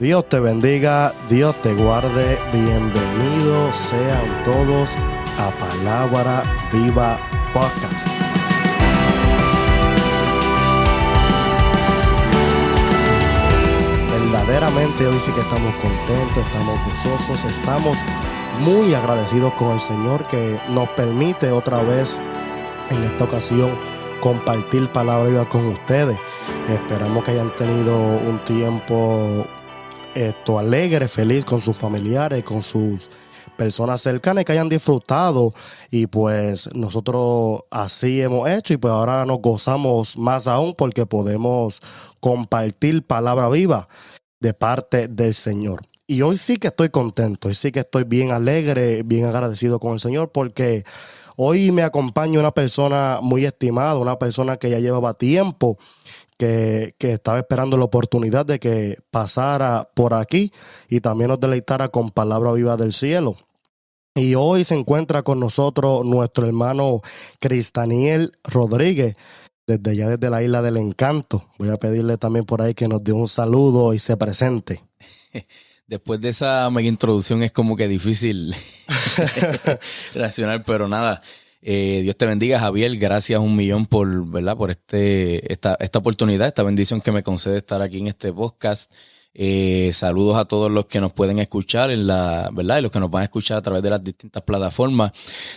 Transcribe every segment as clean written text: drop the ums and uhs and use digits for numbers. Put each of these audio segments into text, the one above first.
Dios te bendiga, Dios te guarde, bienvenidos sean todos a Palabra Viva Podcast. Verdaderamente hoy sí que estamos contentos, estamos gozosos, estamos muy agradecidos con el Señor que nos permite otra vez en esta ocasión compartir Palabra Viva con ustedes. Esperamos que hayan tenido un tiempo alegre, feliz con sus familiares, con sus personas cercanas, que hayan disfrutado, y pues nosotros así hemos hecho, y pues ahora nos gozamos más aún porque podemos compartir palabra viva de parte del Señor. Y hoy sí que estoy contento, hoy sí que estoy bien alegre, bien agradecido con el Señor, porque hoy me acompaña una persona muy estimada, una persona que ya llevaba tiempo que estaba esperando la oportunidad de que pasara por aquí y también nos deleitara con palabra viva del cielo. Y hoy se encuentra con nosotros nuestro hermano Cristaniel Rodríguez, desde la Isla del Encanto. Voy a pedirle también por ahí que nos dé un saludo y se presente. Después de esa mega introducción es como que difícil reaccionar, pero nada. Dios te bendiga, Javier. Gracias un millón por, ¿verdad? Por esta oportunidad, esta bendición que me concede estar aquí en este podcast. Saludos a todos los que nos pueden escuchar ¿verdad? Y los que nos van a escuchar a través de las distintas plataformas.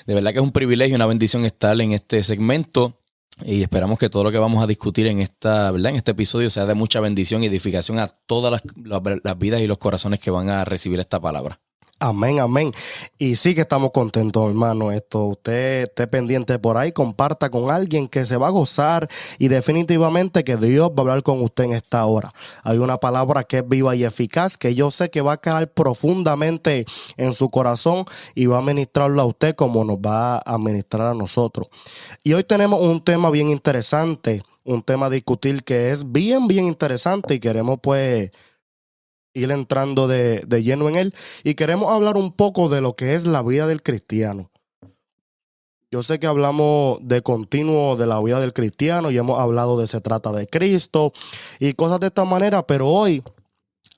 De verdad que es un privilegio, una bendición estar en este segmento. Y esperamos que todo lo que vamos a discutir en ¿verdad? En este episodio sea de mucha bendición y edificación a todas las vidas y los corazones que van a recibir esta palabra. Amén, amén. Y sí que estamos contentos, hermano. Usted esté pendiente por ahí, comparta con alguien que se va a gozar, y definitivamente que Dios va a hablar con usted en esta hora. Hay una palabra que es viva y eficaz, que yo sé que va a caer profundamente en su corazón y va a ministrarlo a usted como nos va a ministrar a nosotros. Y hoy tenemos un tema bien interesante, un tema a discutir que es bien interesante, y queremos pues ir entrando de lleno en él, y queremos hablar un poco de lo que es la vida del cristiano. Yo sé que hablamos de continuo de la vida del cristiano y hemos hablado de se trata de Cristo y cosas de esta manera, pero hoy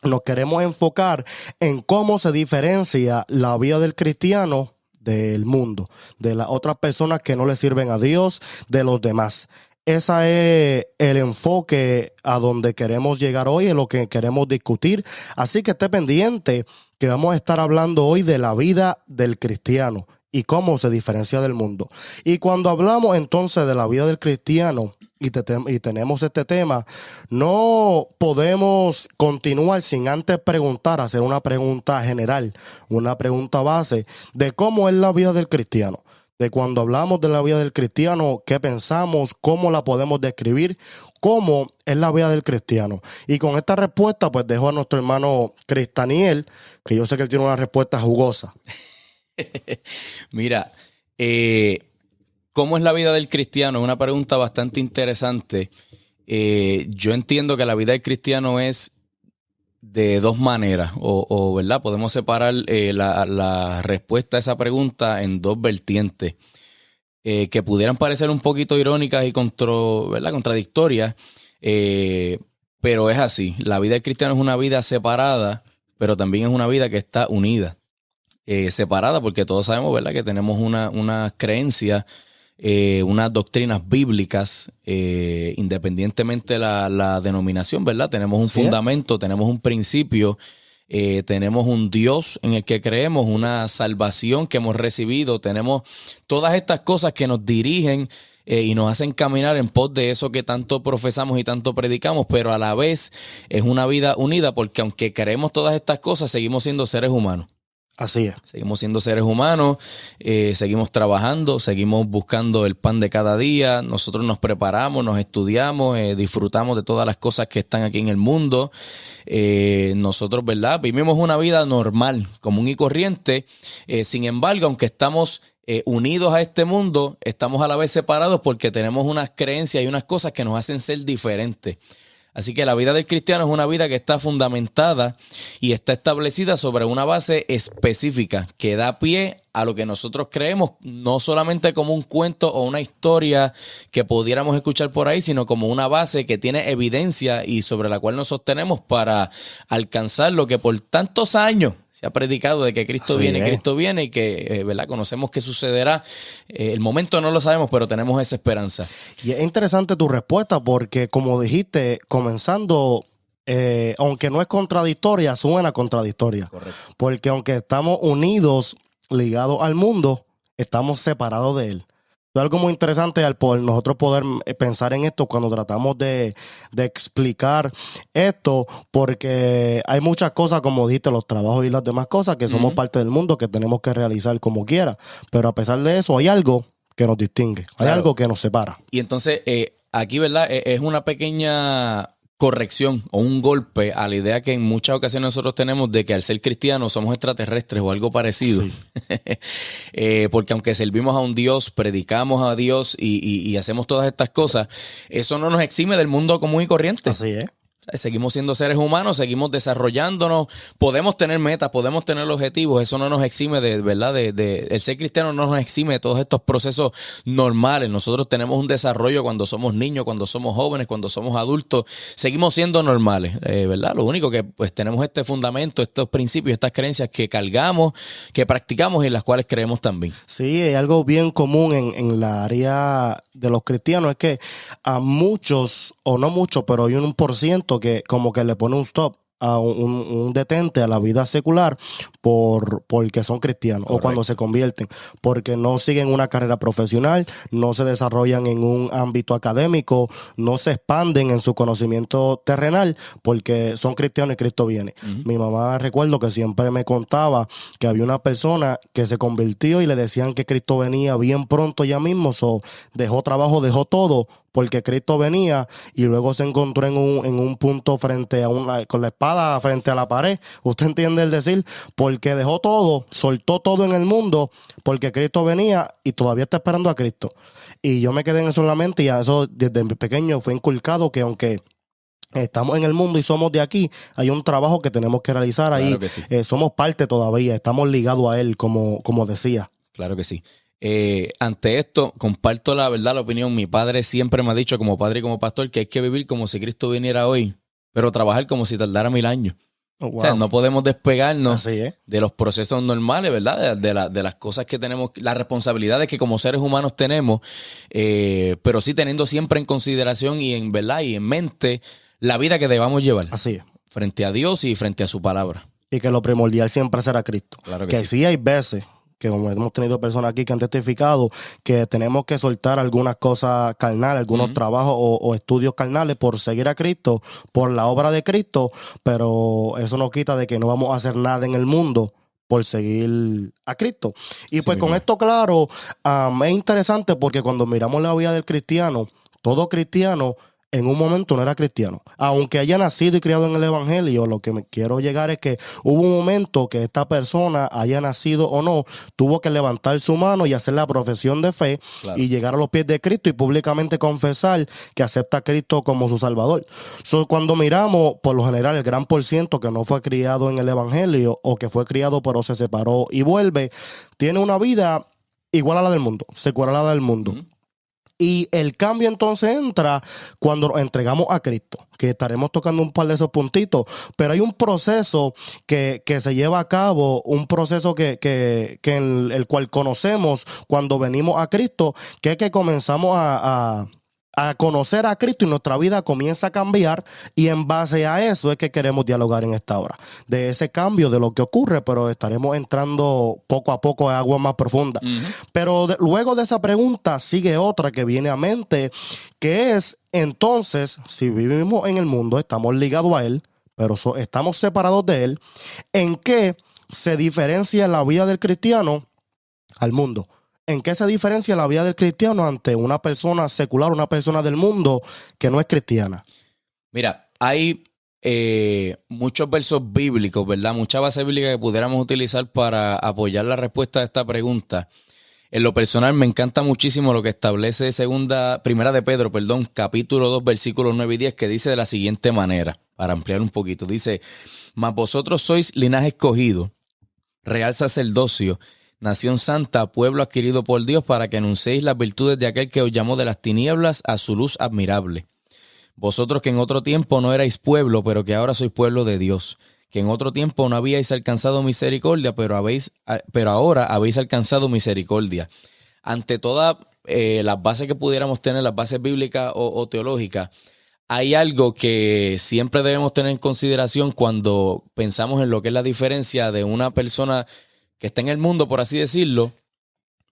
nos queremos enfocar en cómo se diferencia la vida del cristiano del mundo, de las otras personas que no le sirven a Dios, de los demás. Ese es el enfoque a donde queremos llegar hoy, es lo que queremos discutir. Así que esté pendiente, que vamos a estar hablando hoy de la vida del cristiano y cómo se diferencia del mundo. Y cuando hablamos entonces de la vida del cristiano y tenemos este tema, no podemos continuar sin antes hacer una pregunta general, una pregunta base de cómo es la vida del cristiano. De cuando hablamos de la vida del cristiano, qué pensamos, cómo la podemos describir, cómo es la vida del cristiano. Y con esta respuesta, pues dejo a nuestro hermano Cristaniel, que yo sé que él tiene una respuesta jugosa. Mira, ¿cómo es la vida del cristiano? Es una pregunta bastante interesante. Yo entiendo que la vida del cristiano es de dos maneras, ¿verdad? Podemos separar la respuesta a esa pregunta en dos vertientes que pudieran parecer un poquito irónicas y ¿verdad? Contradictorias, pero es así. La vida del cristiano es una vida separada, pero también es una vida que está unida. Separada porque todos sabemos, ¿verdad? Que tenemos una creencia, unas doctrinas bíblicas, independientemente de la denominación, ¿verdad? Tenemos un fundamento, tenemos un principio, tenemos un Dios en el que creemos, una salvación que hemos recibido, tenemos todas estas cosas que nos dirigen y nos hacen caminar en pos de eso que tanto profesamos y tanto predicamos, pero a la vez es una vida unida porque aunque creemos todas estas cosas, seguimos siendo seres humanos. Así es. Seguimos siendo seres humanos, seguimos trabajando, seguimos buscando el pan de cada día. Nosotros nos preparamos, nos estudiamos, disfrutamos de todas las cosas que están aquí en el mundo. Nosotros, ¿verdad? Vivimos una vida normal, común y corriente. Sin embargo, aunque estamos unidos a este mundo, estamos a la vez separados porque tenemos unas creencias y unas cosas que nos hacen ser diferentes. Así que la vida del cristiano es una vida que está fundamentada y está establecida sobre una base específica que da pie a lo que nosotros creemos, no solamente como un cuento o una historia que pudiéramos escuchar por ahí, sino como una base que tiene evidencia y sobre la cual nos sostenemos para alcanzar lo que por tantos años se ha predicado de que Cristo viene y que, ¿verdad? Conocemos que sucederá. El momento no lo sabemos, pero tenemos esa esperanza. Y es interesante tu respuesta porque, como dijiste, comenzando, aunque no es contradictoria, suena contradictoria. Correcto. Porque aunque estamos unidos, ligados al mundo, estamos separados de él. Es algo muy interesante al poder, nosotros poder pensar en esto cuando tratamos de explicar esto, porque hay muchas cosas, como dijiste, los trabajos y las demás cosas, que somos parte del mundo, que tenemos que realizar como quiera. Pero a pesar de eso, hay algo que nos distingue, hay algo que nos separa. Y entonces, aquí, ¿verdad? Es una pequeña corrección o un golpe a la idea que en muchas ocasiones nosotros tenemos de que al ser cristianos somos extraterrestres o algo parecido. Sí. Porque aunque servimos a un Dios, predicamos a Dios y hacemos todas estas cosas, eso no nos exime del mundo común y corriente. Así es. Seguimos siendo seres humanos, seguimos desarrollándonos, podemos tener metas, podemos tener objetivos, eso no nos exime de verdad, el ser cristiano no nos exime de todos estos procesos normales. Nosotros tenemos un desarrollo cuando somos niños, cuando somos jóvenes, cuando somos adultos, seguimos siendo normales, ¿verdad? Lo único que pues tenemos este fundamento, estos principios, estas creencias que cargamos, que practicamos y en las cuales creemos también. Sí, hay algo bien común en la área de los cristianos, es que a muchos, o no muchos, pero hay un % que como que le pone un stop, a un detente a la vida secular porque son cristianos. Correcto. O cuando se convierten, porque no siguen una carrera profesional, no se desarrollan en un ámbito académico, no se expanden en su conocimiento terrenal porque son cristianos y Cristo viene. Mi mamá, recuerdo que siempre me contaba que había una persona que se convirtió y le decían que Cristo venía bien pronto ya mismo, dejó trabajo, dejó todo porque Cristo venía, y luego se encontró en un punto frente a con la espada frente a la pared. ¿Usted entiende el decir? Porque dejó todo, soltó todo en el mundo, porque Cristo venía y todavía está esperando a Cristo. Y yo me quedé en eso en la mente, y a eso desde pequeño fue inculcado que aunque estamos en el mundo y somos de aquí, hay un trabajo que tenemos que realizar ahí. Claro que sí. Somos parte todavía, estamos ligados a él, como decía. Claro que sí. Ante esto, comparto la verdad, la opinión. Mi padre siempre me ha dicho, como padre y como pastor, que hay que vivir como si Cristo viniera hoy, pero trabajar como si tardara 1000 años. Oh, wow. O sea, no podemos despegarnos de los procesos normales, ¿verdad? De las cosas que tenemos, las responsabilidades que como seres humanos tenemos, pero sí teniendo siempre en consideración y en verdad y en mente la vida que debamos llevar. Así es. Frente a Dios y frente a su palabra. Y que lo primordial siempre será Cristo. Claro que sí hay veces que, como hemos tenido personas aquí que han testificado, que tenemos que soltar algunas cosas carnales, algunos trabajos o estudios carnales por seguir a Cristo, por la obra de Cristo, pero eso no quita de que no vamos a hacer nada en el mundo por seguir a Cristo. Y pues con esto claro, es interesante porque cuando miramos la vida del cristiano, todo cristiano en un momento no era cristiano. Aunque haya nacido y criado en el evangelio, lo que me quiero llegar es que hubo un momento que esta persona, haya nacido o no, tuvo que levantar su mano y hacer la profesión de fe, claro, y llegar a los pies de Cristo y públicamente confesar que acepta a Cristo como su Salvador. Cuando miramos, por lo general, el gran % que no fue criado en el evangelio o que fue criado pero se separó y vuelve, tiene una vida igual a la del mundo, secular a la del mundo. Y el cambio entonces entra cuando nos entregamos a Cristo, que estaremos tocando un par de esos puntitos, pero hay un proceso que se lleva a cabo, un proceso que el cual conocemos cuando venimos a Cristo, que es que comenzamos a conocer a Cristo y nuestra vida comienza a cambiar, y en base a eso es que queremos dialogar en esta hora, de ese cambio, de lo que ocurre, pero estaremos entrando poco a poco a aguas más profundas. Pero luego de esa pregunta sigue otra que viene a mente, que es, entonces, si vivimos en el mundo, estamos ligados a él, pero estamos separados de él, ¿en qué se diferencia la vida del cristiano al mundo? ¿En qué se diferencia la vida del cristiano ante una persona secular, una persona del mundo que no es cristiana? Mira, hay muchos versos bíblicos, ¿verdad? Mucha base bíblica que pudiéramos utilizar para apoyar la respuesta a esta pregunta. En lo personal me encanta muchísimo lo que establece Primera de Pedro, capítulo 2, versículos 9 y 10, que dice de la siguiente manera, para ampliar un poquito. Dice, mas vosotros sois linaje escogido, real sacerdocio, nación santa, pueblo adquirido por Dios, para que anunciéis las virtudes de aquel que os llamó de las tinieblas a su luz admirable. Vosotros que en otro tiempo no erais pueblo, pero que ahora sois pueblo de Dios, que en otro tiempo no habíais alcanzado misericordia, pero ahora habéis alcanzado misericordia. Ante todas las bases que pudiéramos tener, las bases bíblicas o teológicas, hay algo que siempre debemos tener en consideración cuando pensamos en lo que es la diferencia de una persona que está en el mundo, por así decirlo,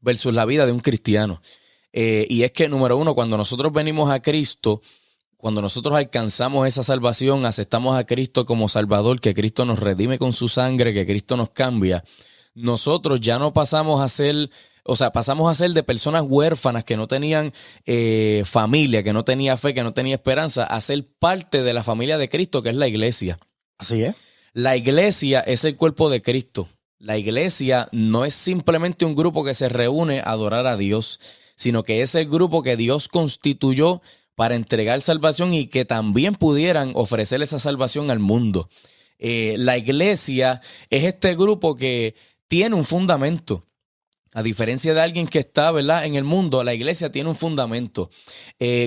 versus la vida de un cristiano. Y es que, número uno, cuando nosotros venimos a Cristo, cuando nosotros alcanzamos esa salvación, aceptamos a Cristo como Salvador, que Cristo nos redime con su sangre, que Cristo nos cambia, nosotros ya no pasamos a ser, pasamos a ser de personas huérfanas que no tenían familia, que no tenía fe, que no tenía esperanza, a ser parte de la familia de Cristo, que es la iglesia. Así es. La iglesia es el cuerpo de Cristo. La iglesia no es simplemente un grupo que se reúne a adorar a Dios, sino que es el grupo que Dios constituyó para entregar salvación y que también pudieran ofrecer esa salvación al mundo. La iglesia es este grupo que tiene un fundamento. A diferencia de alguien que está, ¿verdad?, en el mundo, la iglesia tiene un fundamento.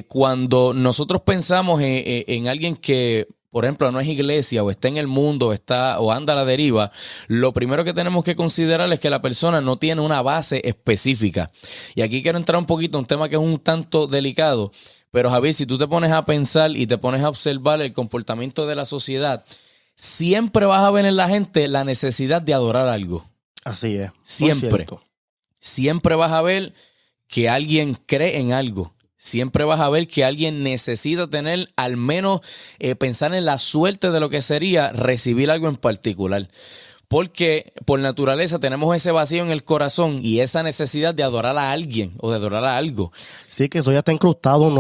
Cuando nosotros pensamos en alguien que, por ejemplo, no es iglesia o está en el mundo o anda a la deriva, lo primero que tenemos que considerar es que la persona no tiene una base específica. Y aquí quiero entrar un poquito a un tema que es un tanto delicado, pero Javier, si tú te pones a pensar y te pones a observar el comportamiento de la sociedad, siempre vas a ver en la gente la necesidad de adorar algo. Así es. Siempre. Siempre vas a ver que alguien cree en algo. Siempre vas a ver que alguien necesita tener, al menos pensar en la suerte de lo que sería recibir algo en particular. Porque por naturaleza tenemos ese vacío en el corazón y esa necesidad de adorar a alguien o de adorar a algo. Sí, que eso ya está incrustado en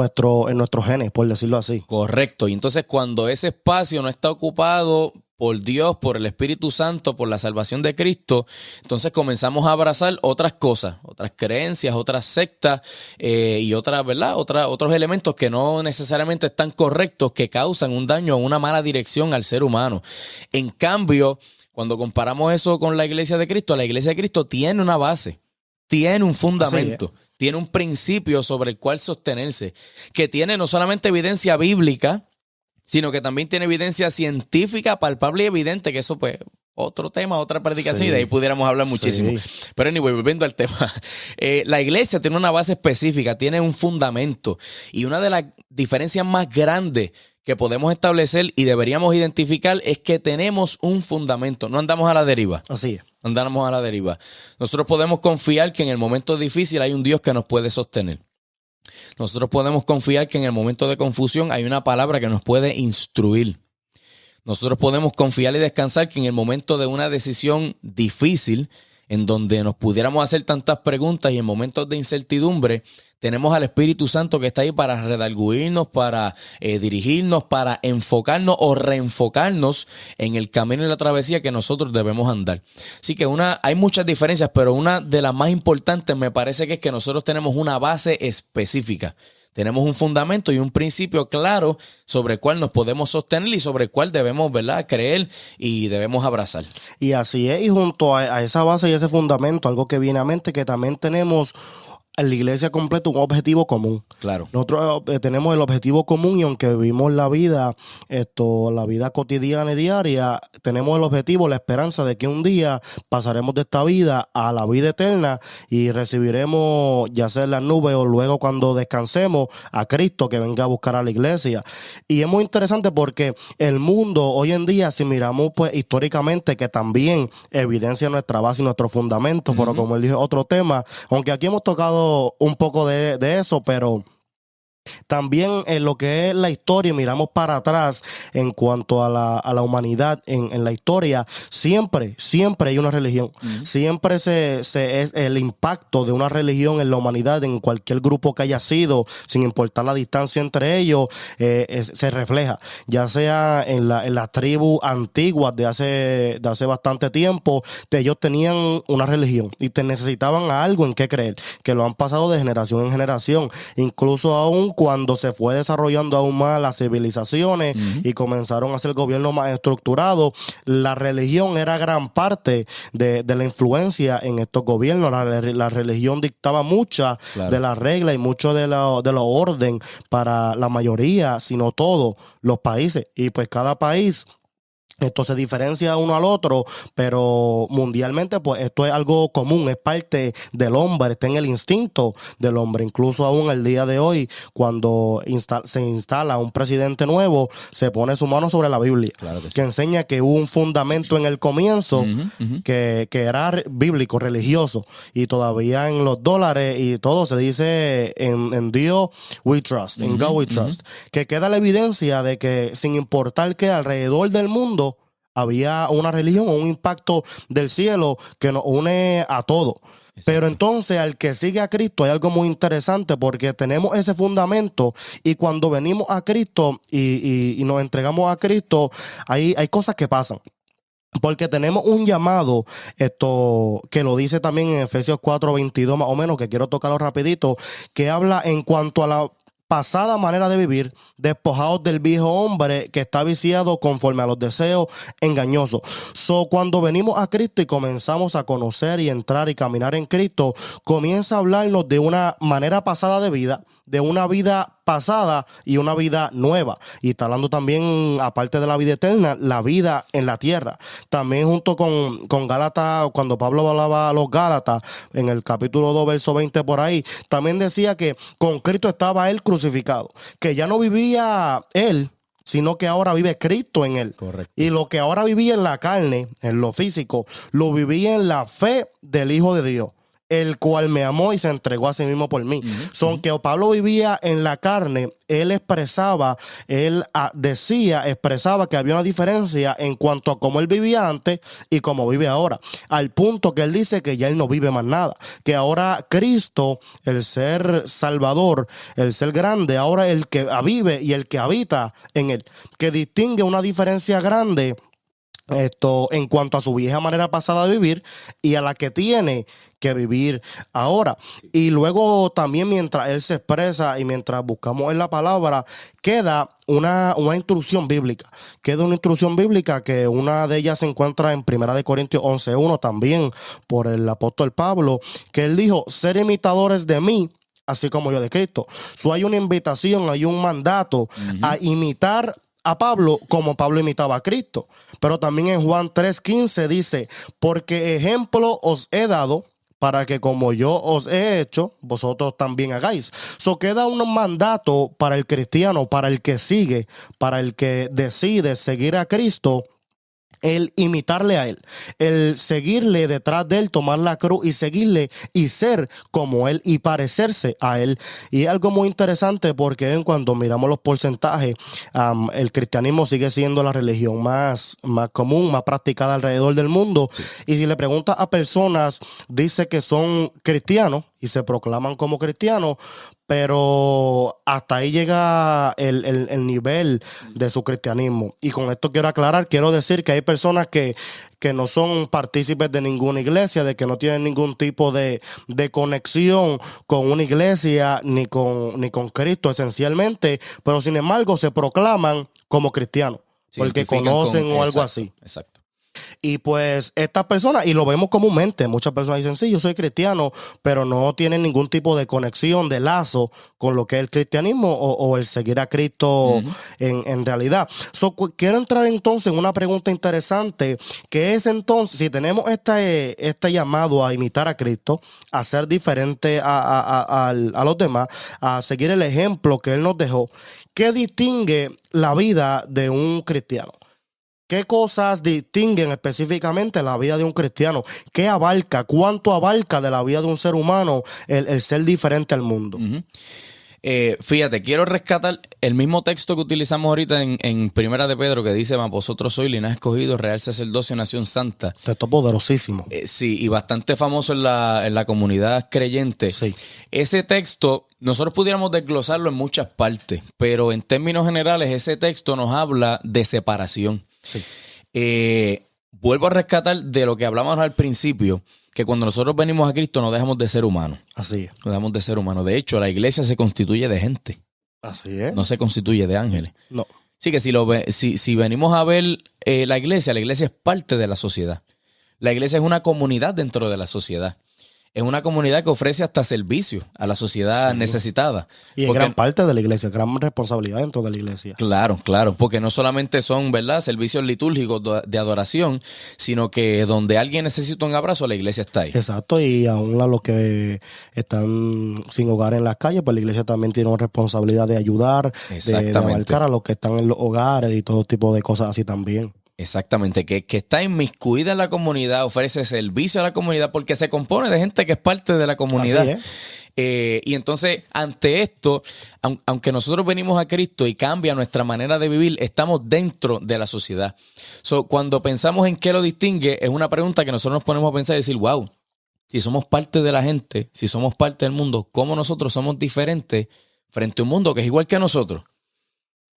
nuestros genes, por decirlo así. Correcto. Y entonces cuando ese espacio no está ocupado por Dios, por el Espíritu Santo, por la salvación de Cristo, entonces comenzamos a abrazar otras cosas, otras creencias, otras sectas y otras, ¿verdad? Otros elementos que no necesariamente están correctos, que causan un daño o una mala dirección al ser humano. En cambio, cuando comparamos eso con la iglesia de Cristo tiene una base, tiene un fundamento, tiene un principio sobre el cual sostenerse, que tiene no solamente evidencia bíblica, sino que también tiene evidencia científica, palpable y evidente, que eso pues otro tema, otra predicación, y de ahí pudiéramos hablar muchísimo. Pero anyway, volviendo al tema, la iglesia tiene una base específica, tiene un fundamento, y una de las diferencias más grandes que podemos establecer y deberíamos identificar es que tenemos un fundamento, no andamos a la deriva. Así es. No andamos a la deriva. Nosotros podemos confiar que en el momento difícil hay un Dios que nos puede sostener. Nosotros podemos confiar que en el momento de confusión hay una palabra que nos puede instruir. Nosotros podemos confiar y descansar que en el momento de una decisión difícil, en donde nos pudiéramos hacer tantas preguntas y en momentos de incertidumbre, tenemos al Espíritu Santo que está ahí para redarguirnos, para dirigirnos, para enfocarnos o reenfocarnos en el camino y la travesía que nosotros debemos andar. Así que hay muchas diferencias, pero una de las más importantes me parece que es que nosotros tenemos una base específica. Tenemos un fundamento y un principio claro sobre el cual nos podemos sostener y sobre el cual debemos, ¿verdad?, creer y debemos abrazar. Y así es, y junto a esa base y ese fundamento, algo que viene a mente, que también tenemos en la iglesia completa un objetivo común. Claro. Nosotros tenemos el objetivo común y aunque vivimos la vida cotidiana y diaria, tenemos el objetivo, la esperanza de que un día pasaremos de esta vida a la vida eterna y recibiremos, ya sea en las nubes o luego cuando descansemos, a Cristo que venga a buscar a la iglesia. Y es muy interesante porque el mundo hoy en día, si miramos pues históricamente, que también evidencia nuestra base y nuestro fundamento, pero como él dijo, otro tema, aunque aquí hemos tocado un poco de eso, pero También en lo que es la historia, miramos para atrás en cuanto a la humanidad en la historia, siempre hay una religión. Siempre es el impacto de una religión en la humanidad, en cualquier grupo que haya sido, sin importar la distancia entre ellos, se refleja. Ya sea en las tribus antiguas de hace bastante tiempo, ellos tenían una religión y te necesitaban a algo en qué creer, que lo han pasado de generación en generación, incluso aún cuando se fue desarrollando aún más las civilizaciones y comenzaron a hacer gobiernos más estructurados, la religión era gran parte de la influencia en estos gobiernos. La religión dictaba muchas de las reglas y mucho de lo orden para la mayoría, si no todos los países. Y pues cada país, esto se diferencia uno al otro, pero mundialmente pues esto es algo común, es parte del hombre, está en el instinto del hombre. Incluso aún el día de hoy, cuando se instala un presidente nuevo, se pone su mano sobre la Biblia, claro que enseña que hubo un fundamento en el comienzo que era bíblico, religioso, y todavía en los dólares y todo se dice en Dios we trust, en God we trust, que queda la evidencia de que sin importar que alrededor del mundo había una religión o un impacto del cielo que nos une a todos. Pero entonces al que sigue a Cristo hay algo muy interesante, porque tenemos ese fundamento y cuando venimos a Cristo y nos entregamos a Cristo, hay cosas que pasan. Porque tenemos un llamado, que lo dice también en Efesios 4:22 más o menos, que quiero tocarlo rapidito, que habla en cuanto a la pasada manera de vivir, despojados del viejo hombre que está viciado conforme a los deseos engañosos. Cuando venimos a Cristo y comenzamos a conocer y entrar y caminar en Cristo, comienza a hablarnos de una manera pasada de vida, de una vida pasada y una vida nueva. Y está hablando también, aparte de la vida eterna, la vida en la tierra. También junto con Gálatas, cuando Pablo hablaba a los Gálatas, en el capítulo 2, verso 20 por ahí, también decía que con Cristo estaba él crucificado, que ya no vivía él, sino que ahora vive Cristo en él. Correcto. Y lo que ahora vivía en la carne, en lo físico, lo vivía en la fe del Hijo de Dios, el cual me amó y se entregó a sí mismo por mí. Aunque Pablo vivía en la carne, él expresaba que había una diferencia en cuanto a cómo él vivía antes y cómo vive ahora, al punto que él dice que ya él no vive más nada, que ahora Cristo, el ser salvador, el ser grande, ahora el que vive y el que habita en él, que distingue una diferencia grande en cuanto a su vieja manera pasada de vivir y a la que tiene que vivir ahora. Y luego también, mientras él se expresa y mientras buscamos en la palabra, queda una instrucción bíblica. Queda una instrucción bíblica que una de ellas se encuentra en 1 Corintios 11:1, también por el apóstol Pablo, que él dijo: ser imitadores de mí, así como yo de Cristo. Hay una invitación, hay un mandato a imitar a Pablo como Pablo imitaba a Cristo. Pero también en Juan 3:15 dice: porque ejemplo os he dado para que como yo os he hecho, vosotros también hagáis. Queda un mandato para el cristiano, para el que sigue, para el que decide seguir a Cristo, el imitarle a él, el seguirle detrás de él, tomar la cruz y seguirle y ser como él y parecerse a él. Y es algo muy interesante porque cuando miramos los porcentajes, el cristianismo sigue siendo la religión más común, más practicada alrededor del mundo. Sí. Y si le preguntas a personas, dice que son cristianos y se proclaman como cristianos, pero hasta ahí llega el nivel de su cristianismo. Y con esto quiero decir que hay personas que no son partícipes de ninguna iglesia, de que no tienen ningún tipo de conexión con una iglesia ni con Cristo esencialmente, pero sin embargo se proclaman como cristianos, porque conocen o algo así. Exacto. Y pues estas personas, y lo vemos comúnmente, muchas personas dicen: sí, yo soy cristiano, pero no tienen ningún tipo de conexión, de lazo con lo que es el cristianismo o el seguir a Cristo en realidad. Quiero entrar entonces en una pregunta interesante, que es entonces, si tenemos este llamado a imitar a Cristo, a ser diferente a los demás, a seguir el ejemplo que Él nos dejó, ¿qué distingue la vida de un cristiano? ¿Qué cosas distinguen específicamente la vida de un cristiano? ¿Qué abarca? ¿Cuánto abarca de la vida de un ser humano el ser diferente al mundo? Fíjate, quiero rescatar el mismo texto que utilizamos ahorita en Primera de Pedro, que dice: "Mas vosotros sois linaje escogido, real sacerdocio, nación santa". Texto poderosísimo. Sí, y bastante famoso en la comunidad creyente. Sí. Ese texto, nosotros pudiéramos desglosarlo en muchas partes, pero en términos generales, ese texto nos habla de separación. Sí. Vuelvo a rescatar de lo que hablamos al principio, que cuando nosotros venimos a Cristo no dejamos de ser humanos. Así es. No dejamos de ser humanos. De hecho, la iglesia se constituye de gente. Así es. No se constituye de ángeles. No. Así que si venimos a ver la iglesia es parte de la sociedad. La iglesia es una comunidad dentro de la sociedad. Es una comunidad que ofrece hasta servicio a la sociedad necesitada. Y es gran parte de la iglesia, gran responsabilidad dentro de la iglesia. Claro, porque no solamente son, ¿verdad?, servicios litúrgicos de adoración, sino que donde alguien necesita un abrazo, la iglesia está ahí. Exacto, y aún a los que están sin hogar en las calles, pues la iglesia también tiene una responsabilidad de ayudar, de abarcar a los que están en los hogares y todo tipo de cosas así también. Exactamente, que está inmiscuida en la comunidad, ofrece servicio a la comunidad porque se compone de gente que es parte de la comunidad. Así es. Y entonces, ante esto, aunque nosotros venimos a Cristo y cambia nuestra manera de vivir, estamos dentro de la sociedad. Cuando pensamos en qué lo distingue, es una pregunta que nosotros nos ponemos a pensar y decir: wow, si somos parte de la gente, si somos parte del mundo, ¿cómo nosotros somos diferentes frente a un mundo que es igual que nosotros?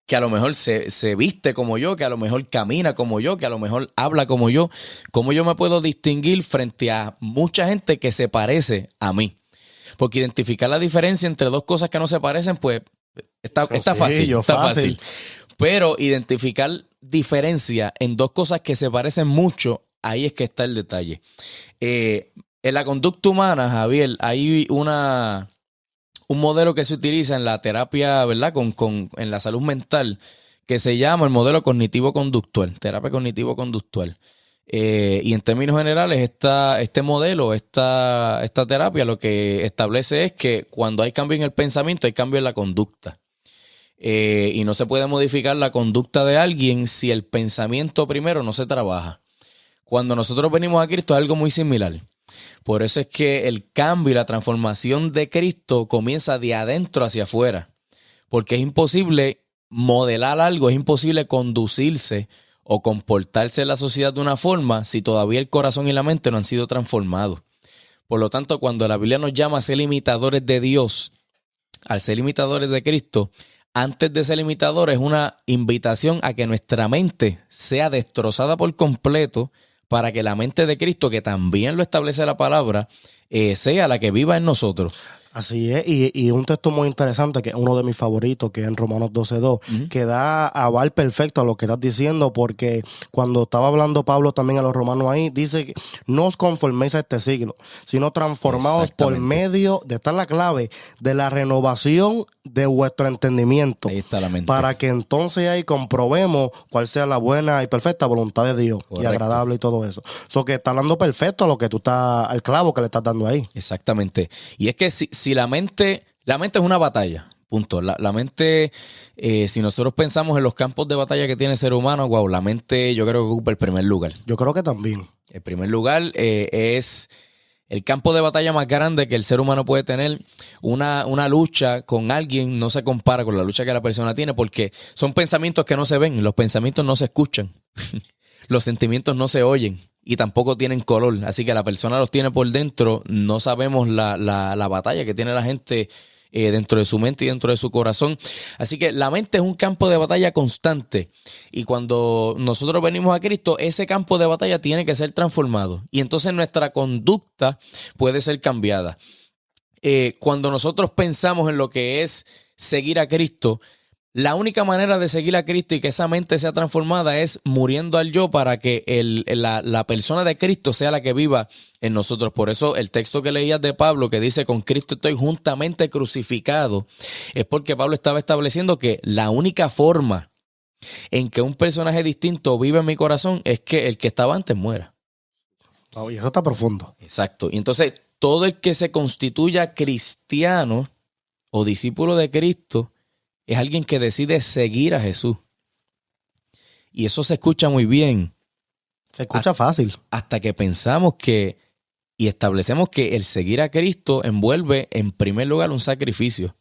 Que a lo mejor se viste como yo, que a lo mejor camina como yo, que a lo mejor habla como yo. ¿Cómo yo me puedo distinguir frente a mucha gente que se parece a mí? Porque identificar la diferencia entre dos cosas que no se parecen, pues está fácil. Pero identificar diferencia en dos cosas que se parecen mucho, ahí es que está el detalle. En la conducta humana, Javier, hay un modelo que se utiliza en la terapia, ¿verdad? En la salud mental, que se llama el modelo cognitivo-conductual, terapia cognitivo-conductual. Y en términos generales, este modelo, esta terapia, lo que establece es que cuando hay cambio en el pensamiento, hay cambio en la conducta. Y no se puede modificar la conducta de alguien si el pensamiento primero no se trabaja. Cuando nosotros venimos a Cristo es algo muy similar. Por eso es que el cambio y la transformación de Cristo comienza de adentro hacia afuera. Porque es imposible modelar algo, es imposible conducirse o comportarse en la sociedad de una forma si todavía el corazón y la mente no han sido transformados. Por lo tanto, cuando la Biblia nos llama a ser imitadores de Dios, al ser imitadores de Cristo, antes de ser imitadores es una invitación a que nuestra mente sea destrozada por completo para que la mente de Cristo, que también lo establece la palabra, sea la que viva en nosotros. Así es, y un texto muy interesante, que es uno de mis favoritos, que es en Romanos 12:2, que da aval perfecto a lo que estás diciendo, porque cuando estaba hablando Pablo también a los romanos ahí, dice que no os conforméis a este siglo, sino transformaos por medio, de esta es la clave, de la renovación de vuestro entendimiento. Ahí está la mente. Para que entonces ahí comprobemos cuál sea la buena y perfecta voluntad de Dios. Correcto. Y agradable y todo eso. Eso que está hablando perfecto a lo que tú estás, al clavo que le estás dando ahí. Exactamente. Y es que si la mente es una batalla, punto. La mente, si nosotros pensamos en los campos de batalla que tiene el ser humano, wow, la mente yo creo que ocupa el primer lugar. Yo creo que también. El primer lugar es el campo de batalla más grande que el ser humano puede tener. Una lucha con alguien no se compara con la lucha que la persona tiene, porque son pensamientos que no se ven, los pensamientos no se escuchan, los sentimientos no se oyen y tampoco tienen color. Así que la persona los tiene por dentro. No sabemos la batalla que tiene la gente dentro de su mente y dentro de su corazón. Así que la mente es un campo de batalla constante. Y cuando nosotros venimos a Cristo, ese campo de batalla tiene que ser transformado. Y entonces nuestra conducta puede ser cambiada. Cuando nosotros pensamos en lo que es seguir a Cristo, la única manera de seguir a Cristo y que esa mente sea transformada es muriendo al yo para que la persona de Cristo sea la que viva en nosotros. Por eso el texto que leías de Pablo que dice: con Cristo estoy juntamente crucificado, es porque Pablo estaba estableciendo que la única forma en que un personaje distinto vive en mi corazón es que el que estaba antes muera. Oh, y eso está profundo. Exacto. Y entonces todo el que se constituya cristiano o discípulo de Cristo es alguien que decide seguir a Jesús. Y eso se escucha muy bien. Se escucha fácil. Hasta que pensamos y establecemos que el seguir a Cristo envuelve en primer lugar un sacrificio.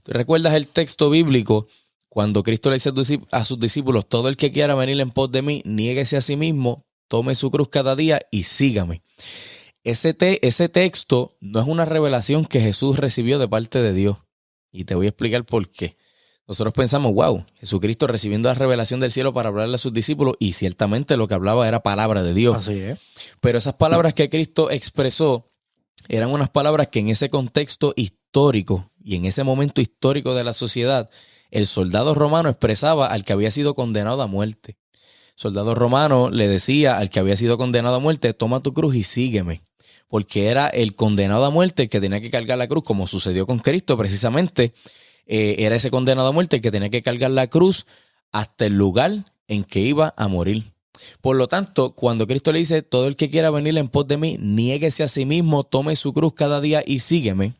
¿Tú recuerdas el texto bíblico cuando Cristo le dice a sus discípulos, todo el que quiera venir en pos de mí, niéguese a sí mismo, tome su cruz cada día y sígame? Ese texto no es una revelación que Jesús recibió de parte de Dios. Y te voy a explicar por qué. Nosotros pensamos, wow, Jesucristo recibiendo la revelación del cielo para hablarle a sus discípulos, y ciertamente lo que hablaba era palabra de Dios. Así es. Pero esas palabras que Cristo expresó eran unas palabras que en ese contexto histórico y en ese momento histórico de la sociedad, el soldado romano expresaba al que había sido condenado a muerte. El soldado romano le decía al que había sido condenado a muerte, toma tu cruz y sígueme. Porque era el condenado a muerte el que tenía que cargar la cruz, como sucedió con Cristo precisamente. Era ese condenado a muerte el que tenía que cargar la cruz hasta el lugar en que iba a morir. Por lo tanto, cuando Cristo le dice, todo el que quiera venir en pos de mí, niéguese a sí mismo, tome su cruz cada día y sígueme,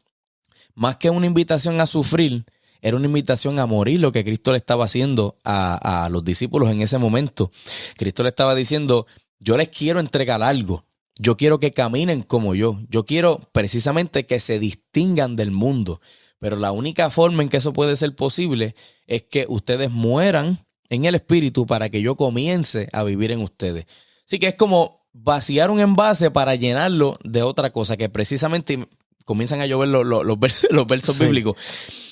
más que una invitación a sufrir, era una invitación a morir lo que Cristo le estaba haciendo a los discípulos en ese momento. Cristo le estaba diciendo, yo les quiero entregar algo. Yo quiero que caminen como yo. Yo quiero precisamente que se distingan del mundo. Pero la única forma en que eso puede ser posible es que ustedes mueran en el espíritu para que yo comience a vivir en ustedes. Así que es como vaciar un envase para llenarlo de otra cosa, que precisamente comienzan a llover los versos bíblicos.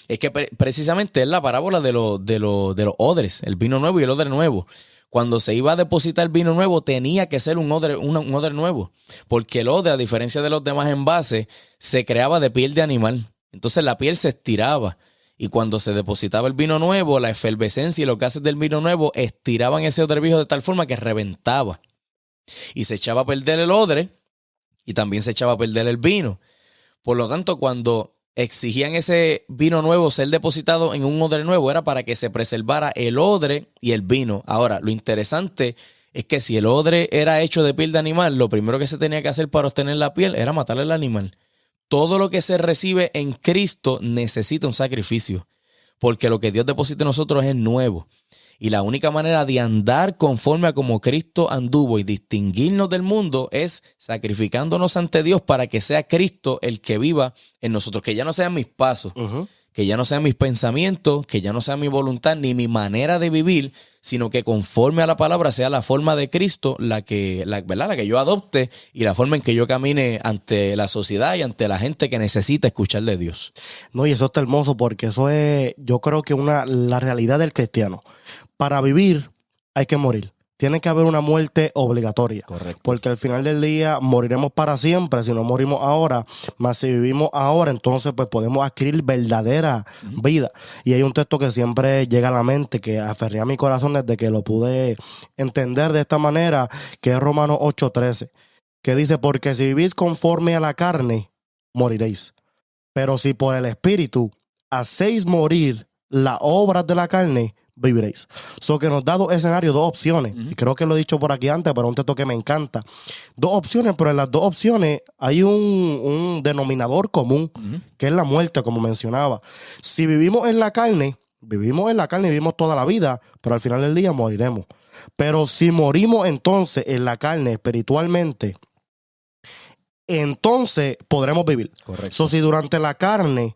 Es que precisamente es la parábola de los odres, el vino nuevo y el odre nuevo. Cuando se iba a depositar vino nuevo, tenía que ser un odre nuevo. Porque el odre, a diferencia de los demás envases, se creaba de piel de animal. Entonces la piel se estiraba. Y cuando se depositaba el vino nuevo, la efervescencia y los gases del vino nuevo estiraban ese odre viejo de tal forma que reventaba. Y se echaba a perder el odre y también se echaba a perder el vino. Por lo tanto, cuando exigían ese vino nuevo ser depositado en un odre nuevo, era para que se preservara el odre y el vino. Ahora, lo interesante es que si el odre era hecho de piel de animal, lo primero que se tenía que hacer para obtener la piel era matar al animal. Todo lo que se recibe en Cristo necesita un sacrificio, porque lo que Dios deposita en nosotros es nuevo. Y la única manera de andar conforme a como Cristo anduvo y distinguirnos del mundo es sacrificándonos ante Dios para que sea Cristo el que viva en nosotros. Que ya no sean mis pasos, que ya no sean mis pensamientos, que ya no sea mi voluntad ni mi manera de vivir, sino que conforme a la palabra sea la forma de Cristo la que yo adopte y la forma en que yo camine ante la sociedad y ante la gente que necesita escuchar de Dios. No, y eso está hermoso porque eso es, yo creo que la realidad del cristiano. Para vivir hay que morir. Tiene que haber una muerte obligatoria. Correcto. Porque al final del día moriremos para siempre si no morimos ahora. Más si vivimos ahora, entonces pues podemos adquirir verdadera vida. Y hay un texto que siempre llega a la mente, que aferré a mi corazón desde que lo pude entender de esta manera, que es Romanos 8:13, que dice, porque si vivís conforme a la carne, moriréis. Pero si por el Espíritu hacéis morir las obras de la carne, viviréis. Que nos da dos escenarios, dos opciones. Y creo que lo he dicho por aquí antes, pero un texto que me encanta. Dos opciones, pero en las dos opciones hay un denominador común, que es la muerte, como mencionaba. Si vivimos en la carne y vivimos toda la vida, pero al final del día moriremos. Pero si morimos entonces en la carne espiritualmente, entonces podremos vivir. Correcto. Si durante la carne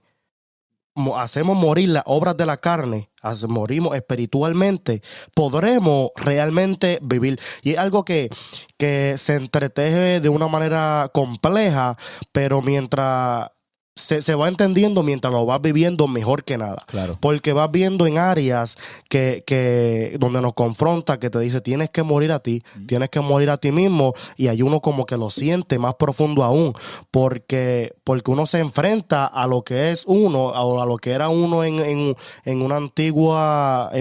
hacemos morir las obras de la carne, morimos espiritualmente, podremos realmente vivir. Y es algo que se entreteje de una manera compleja, pero mientras se va entendiendo, mientras lo vas viviendo, mejor que nada. Claro. Porque vas viendo en áreas que donde nos confronta, que te dice, tienes que morir a ti, tienes que morir a ti mismo, y hay uno como que lo siente más profundo aún, porque uno se enfrenta a lo que es uno, o a lo que era uno en una antigua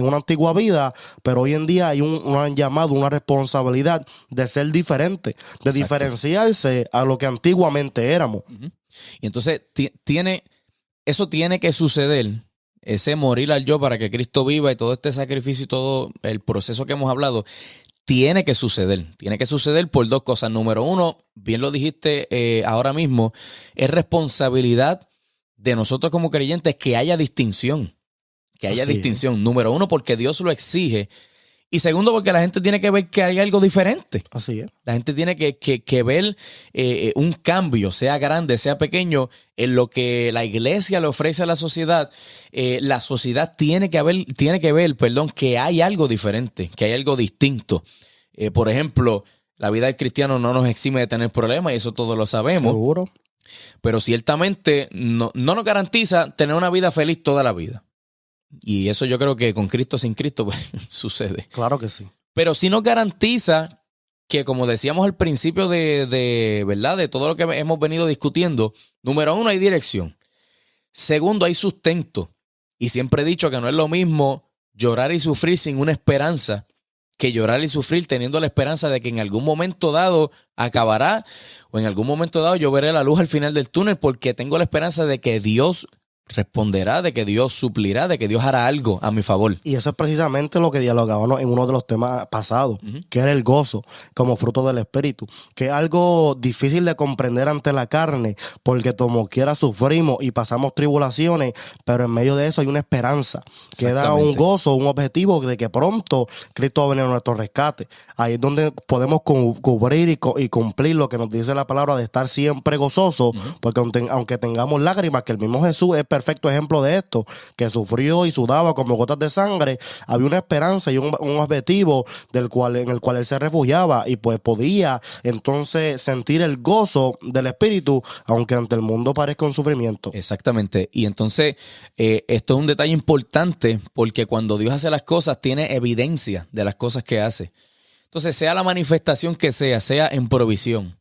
vida, pero hoy en día hay un llamado, una responsabilidad de ser diferente, de Exacto. diferenciarse a lo que antiguamente éramos. Y entonces eso tiene que suceder, ese morir al yo para que Cristo viva y todo este sacrificio y todo el proceso que hemos hablado, tiene que suceder. Tiene que suceder por dos cosas. Número uno, bien lo dijiste ahora mismo, es responsabilidad de nosotros como creyentes que haya distinción. Que haya distinción. Número uno, porque Dios lo exige. Y segundo, porque la gente tiene que ver que hay algo diferente. Así es. La gente tiene que ver un cambio, sea grande, sea pequeño, en lo que la iglesia le ofrece a la sociedad. La sociedad tiene que ver, que hay algo diferente, que hay algo distinto. Por ejemplo, la vida del cristiano no nos exime de tener problemas y eso todos lo sabemos. Seguro. Pero ciertamente no nos garantiza tener una vida feliz toda la vida. Y eso yo creo que con Cristo, sin Cristo, pues sucede. Claro que sí. Pero sí nos garantiza que, como decíamos al principio ¿verdad? De todo lo que hemos venido discutiendo, número uno, hay dirección. Segundo, hay sustento. Y siempre he dicho que no es lo mismo llorar y sufrir sin una esperanza que llorar y sufrir teniendo la esperanza de que en algún momento dado acabará o en algún momento dado yo veré la luz al final del túnel porque tengo la esperanza de que Dios responderá, de que Dios suplirá, de que Dios hará algo a mi favor. Y eso es precisamente lo que dialogábamos en uno de los temas pasados, que era el gozo como fruto del Espíritu, que es algo difícil de comprender ante la carne, porque como quiera sufrimos y pasamos tribulaciones, pero en medio de eso hay una esperanza, que da un gozo, un objetivo de que pronto Cristo va a venir a nuestro rescate. Ahí es donde podemos cubrir y cumplir lo que nos dice la palabra de estar siempre gozoso, porque aunque tengamos lágrimas, que el mismo Jesús es perfecto ejemplo de esto, que sufrió y sudaba como gotas de sangre, había una esperanza y un objetivo en el cual él se refugiaba y pues podía entonces sentir el gozo del Espíritu, aunque ante el mundo parezca un sufrimiento. Exactamente. Y entonces esto es un detalle importante porque cuando Dios hace las cosas tiene evidencia de las cosas que hace. Entonces sea la manifestación que sea en provisión,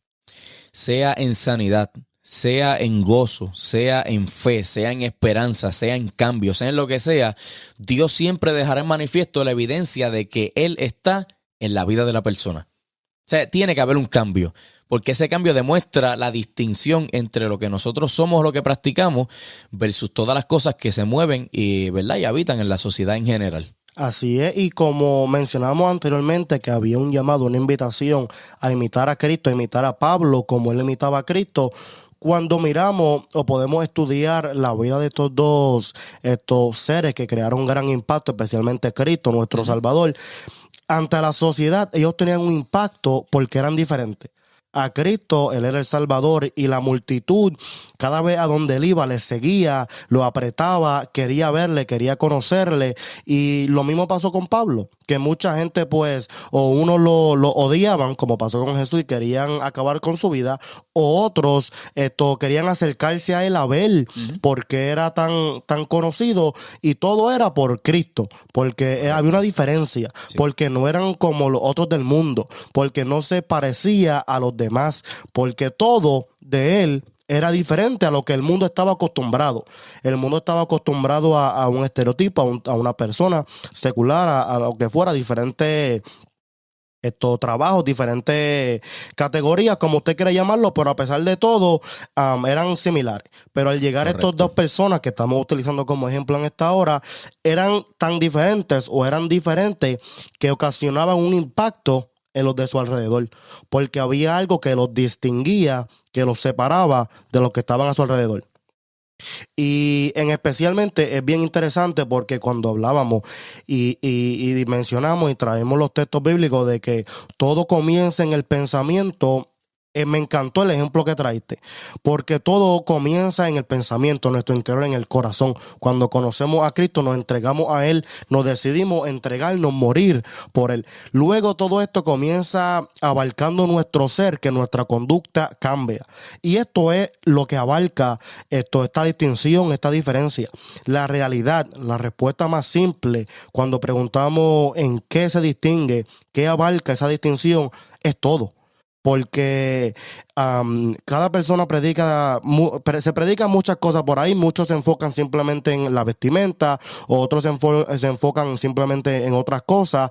sea en sanidad, sea en gozo, sea en fe, sea en esperanza, sea en cambio, sea en lo que sea, Dios siempre dejará en manifiesto la evidencia de que Él está en la vida de la persona. O sea, tiene que haber un cambio, porque ese cambio demuestra la distinción entre lo que nosotros somos, lo que practicamos, versus todas las cosas que se mueven y, ¿verdad? Y habitan en la sociedad en general. Así es, y como mencionamos anteriormente que había un llamado, una invitación a imitar a Cristo, a imitar a Pablo como él imitaba a Cristo, cuando miramos o podemos estudiar la vida de estos seres que crearon un gran impacto, especialmente Cristo, nuestro Salvador, ante la sociedad ellos tenían un impacto porque eran diferentes. A Cristo, Él era el Salvador y la multitud, cada vez a donde Él iba, le seguía, lo apretaba, quería verle, quería conocerle. Y lo mismo pasó con Pablo, que mucha gente pues, o unos lo odiaban, como pasó con Jesús, y querían acabar con su vida, o otros querían acercarse a Él a ver, porque era tan conocido, y todo era por Cristo, porque había una diferencia, porque no eran como los otros del mundo, porque no se parecía a los demás, porque todo de Él era diferente a lo que el mundo estaba acostumbrado. El mundo estaba acostumbrado a un estereotipo, a una persona secular, a lo que fuera, diferentes trabajos, diferentes categorías, como usted quiera llamarlo, pero a pesar de todo, eran similares. Pero al llegar estos dos personas que estamos utilizando como ejemplo en esta hora, eran tan diferentes o eran diferentes que ocasionaban un impacto en los de su alrededor, porque había algo que los distinguía, que los separaba de los que estaban a su alrededor. Y especialmente es bien interesante porque cuando hablábamos y mencionamos y traemos los textos bíblicos de que todo comienza en el pensamiento, me encantó el ejemplo que traiste, porque todo comienza en el pensamiento, en nuestro interior, en el corazón. Cuando conocemos a Cristo, nos entregamos a Él, nos decidimos entregarnos, morir por Él. Luego todo esto comienza abarcando nuestro ser, que nuestra conducta cambia. Y esto es lo que abarca esta distinción, esta diferencia. La realidad, la respuesta más simple, cuando preguntamos en qué se distingue, qué abarca esa distinción, es todo. Porque cada persona se predican muchas cosas por ahí. Muchos se enfocan simplemente en la vestimenta, otros se enfocan simplemente en otras cosas.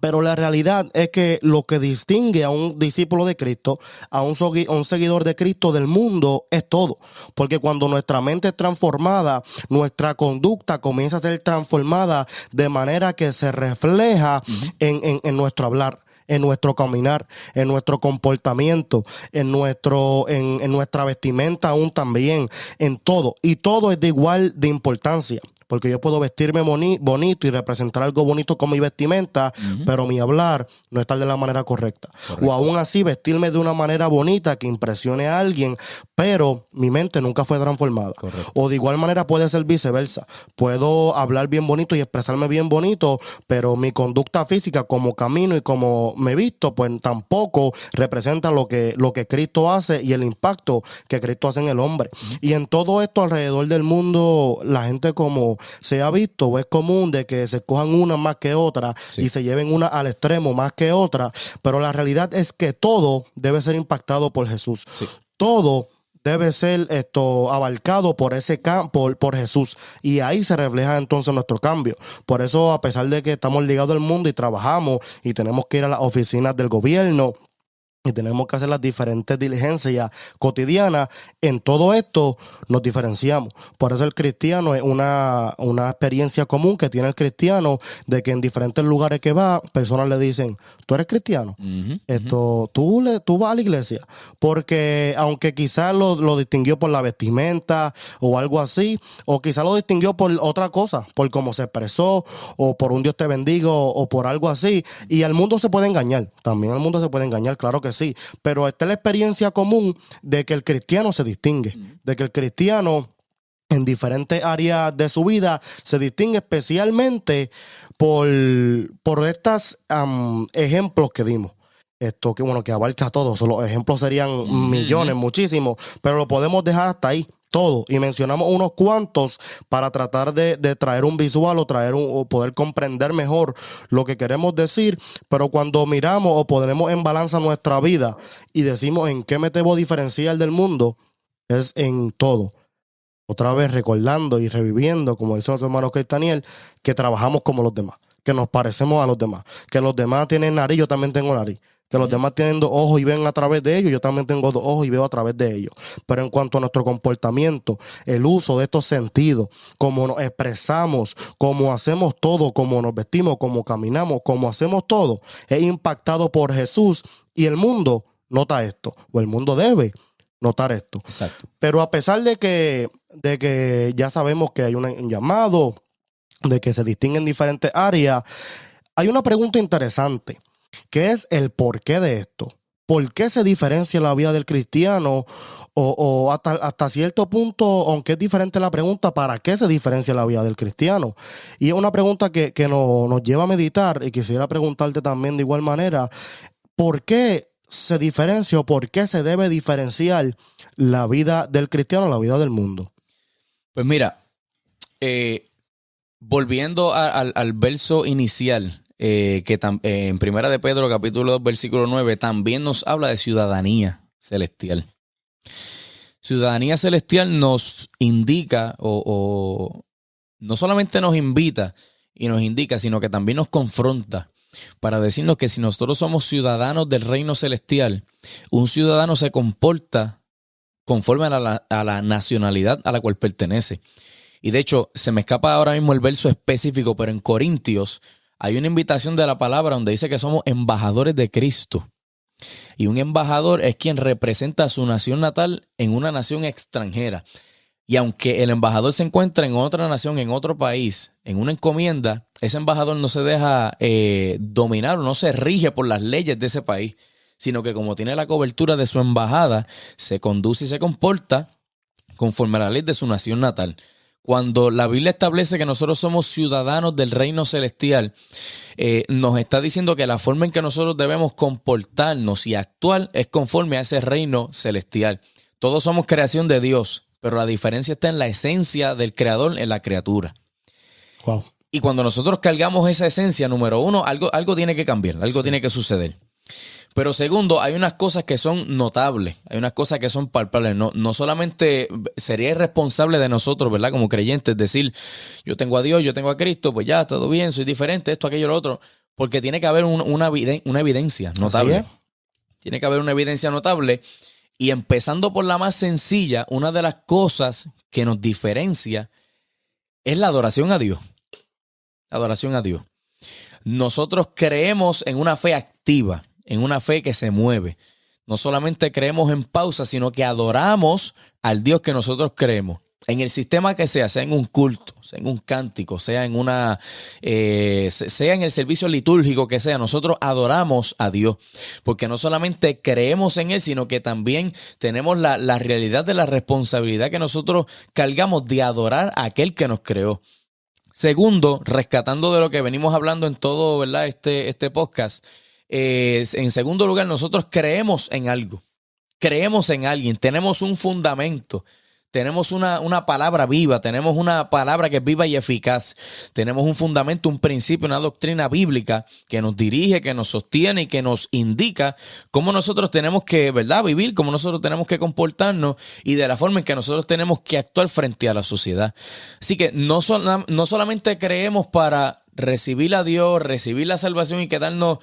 Pero la realidad es que lo que distingue a un discípulo de Cristo, a un seguidor de Cristo del mundo, es todo. Porque cuando nuestra mente es transformada, nuestra conducta comienza a ser transformada de manera que se refleja en nuestro hablar, en nuestro caminar, en nuestro comportamiento, en nuestra vestimenta aún también, en todo. Y todo es de igual de importancia. Porque yo puedo vestirme bonito y representar algo bonito con mi vestimenta, pero mi hablar no está de la manera correcta. Correcto. O aún así vestirme de una manera bonita que impresione a alguien, pero mi mente nunca fue transformada. Correcto. O de igual manera puede ser viceversa. Puedo hablar bien bonito y expresarme bien bonito, pero mi conducta física, como camino y como me visto, pues tampoco representa lo que Cristo hace y el impacto que Cristo hace en el hombre. Y en todo esto alrededor del mundo, la gente, como se ha visto, o es común de que se cojan una más que otra y se lleven una al extremo más que otra, pero la realidad es que todo debe ser impactado por Jesús. Sí. Todo debe ser abarcado por ese por Jesús, y ahí se refleja entonces nuestro cambio. Por eso, a pesar de que estamos ligados al mundo y trabajamos y tenemos que ir a las oficinas del gobierno y tenemos que hacer las diferentes diligencias cotidianas, en todo esto nos diferenciamos. Por eso el cristiano es una experiencia común que tiene el cristiano, de que en diferentes lugares que va, personas le dicen, ¿tú eres cristiano? ¿Tú vas a la iglesia? Porque aunque quizás lo distinguió por la vestimenta o algo así, o quizás lo distinguió por otra cosa, por cómo se expresó, o por un Dios te bendiga, o por algo así, y el mundo se puede engañar, también el mundo se puede engañar, claro que sí, pero esta es la experiencia común de que el cristiano se distingue, de que el cristiano en diferentes áreas de su vida se distingue, especialmente por estos ejemplos que dimos. Esto que abarca todo, los ejemplos serían millones, muchísimos, pero lo podemos dejar hasta ahí. Todo, y mencionamos unos cuantos para tratar de traer un visual o poder comprender mejor lo que queremos decir. Pero cuando miramos o ponemos en balanza nuestra vida y decimos en qué me debo diferenciar del mundo, es en todo. Otra vez recordando y reviviendo, como dice nuestro hermano Daniel, que trabajamos como los demás, que nos parecemos a los demás, que los demás tienen nariz, yo también tengo nariz. Que los demás tienen 2 ojos y ven a través de ellos, yo también tengo 2 ojos y veo a través de ellos. Pero en cuanto a nuestro comportamiento, el uso de estos sentidos, cómo nos expresamos, cómo hacemos todo, cómo nos vestimos, cómo caminamos, cómo hacemos todo, es impactado por Jesús, y el mundo nota esto, o el mundo debe notar esto. Exacto. Pero a pesar de que ya sabemos que hay un llamado, de que se distinguen diferentes áreas, hay una pregunta interesante, ¿qué es el porqué de esto? ¿Por qué se diferencia la vida del cristiano? O hasta cierto punto, aunque es diferente la pregunta, ¿para qué se diferencia la vida del cristiano? Y es una pregunta que nos lleva a meditar, y quisiera preguntarte también de igual manera, ¿por qué se diferencia o por qué se debe diferenciar la vida del cristiano a la vida del mundo? Pues mira, volviendo al verso inicial, que en Primera de Pedro, capítulo 2, versículo 9, también nos habla de ciudadanía celestial. Ciudadanía celestial nos indica, o no solamente nos invita y nos indica, sino que también nos confronta para decirnos que si nosotros somos ciudadanos del reino celestial, un ciudadano se comporta conforme a la nacionalidad a la cual pertenece. Y de hecho, se me escapa ahora mismo el verso específico, pero en Corintios hay una invitación de la palabra donde dice que somos embajadores de Cristo. Y un embajador es quien representa a su nación natal en una nación extranjera. Y aunque el embajador se encuentra en otra nación, en otro país, en una encomienda, ese embajador no se deja dominar o no se rige por las leyes de ese país, sino que como tiene la cobertura de su embajada, se conduce y se comporta conforme a la ley de su nación natal. Cuando la Biblia establece que nosotros somos ciudadanos del reino celestial, nos está diciendo que la forma en que nosotros debemos comportarnos y actuar es conforme a ese reino celestial. Todos somos creación de Dios, pero la diferencia está en la esencia del creador en la criatura. Wow. Y cuando nosotros cargamos esa esencia, número uno, algo tiene que cambiar, algo tiene que suceder. Pero segundo, hay unas cosas que son notables, hay unas cosas que son palpables. No solamente sería irresponsable de nosotros, ¿verdad? Como creyentes, decir, yo tengo a Dios, yo tengo a Cristo, pues ya, todo bien, soy diferente, esto, aquello, lo otro. Porque tiene que haber una evidencia notable. Tiene que haber una evidencia notable. Y empezando por la más sencilla, una de las cosas que nos diferencia es la adoración a Dios. Adoración a Dios. Nosotros creemos en una fe activa, en una fe que se mueve. No solamente creemos en pausa, sino que adoramos al Dios que nosotros creemos. en el sistema que sea en un culto, sea en un cántico, sea en sea en el servicio litúrgico que sea, nosotros adoramos a Dios, porque no solamente creemos en Él, sino que también tenemos la realidad de la responsabilidad que nosotros cargamos de adorar a aquel que nos creó. Segundo, rescatando de lo que venimos hablando en todo, ¿verdad? Este podcast, en segundo lugar, nosotros creemos en algo, creemos en alguien, tenemos un fundamento. Tenemos una palabra viva, tenemos una palabra que es viva y eficaz. Tenemos un fundamento, un principio, una doctrina bíblica que nos dirige, que nos sostiene y que nos indica cómo nosotros tenemos que, ¿verdad?, vivir, cómo nosotros tenemos que comportarnos y de la forma en que nosotros tenemos que actuar frente a la sociedad. Así que no solamente creemos para recibir a Dios, recibir la salvación y quedarnos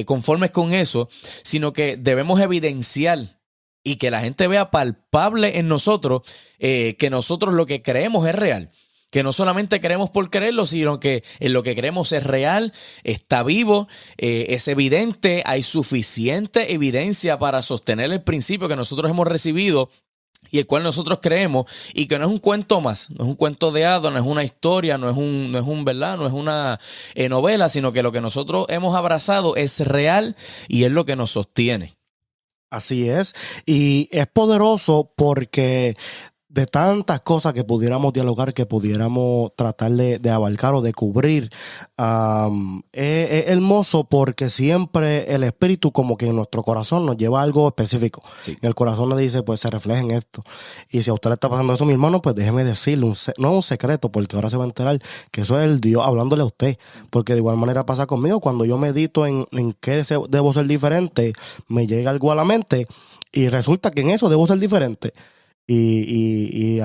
conformes con eso, sino que debemos evidenciar y que la gente vea palpable en nosotros que nosotros lo que creemos es real. Que no solamente creemos por creerlo, sino que en lo que creemos es real, está vivo, es evidente, hay suficiente evidencia para sostener el principio que nosotros hemos recibido y el cual nosotros creemos, y que no es un cuento más, no es un cuento de hadas, no es una historia, no es ¿verdad? No es una novela, sino que lo que nosotros hemos abrazado es real y es lo que nos sostiene. Así es, y es poderoso porque de tantas cosas que pudiéramos dialogar, que pudiéramos tratar de abarcar o de cubrir, es hermoso porque siempre el Espíritu como que en nuestro corazón nos lleva a algo específico. Sí. El corazón nos dice, pues se refleja en esto. Y si a usted le está pasando eso, mi hermano, pues déjeme decirle, no es un secreto, porque ahora se va a enterar que eso es el Dios hablándole a usted. Porque de igual manera pasa conmigo, cuando yo medito en qué debo ser diferente, me llega algo a la mente y resulta que en eso debo ser diferente. Y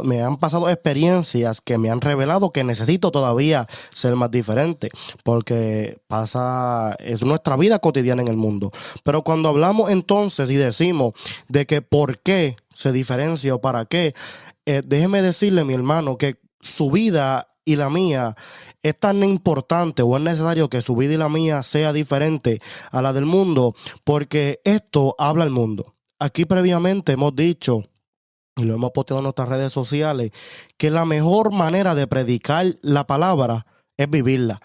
me han pasado experiencias que me han revelado que necesito todavía ser más diferente, porque es nuestra vida cotidiana en el mundo. Pero cuando hablamos entonces y decimos de que por qué se diferencia o para qué, déjeme decirle, mi hermano, que su vida y la mía es tan importante o es necesario que su vida y la mía sea diferente a la del mundo, porque esto habla al mundo. Aquí previamente hemos dicho, y lo hemos posteado en nuestras redes sociales, que la mejor manera de predicar la palabra es vivirla.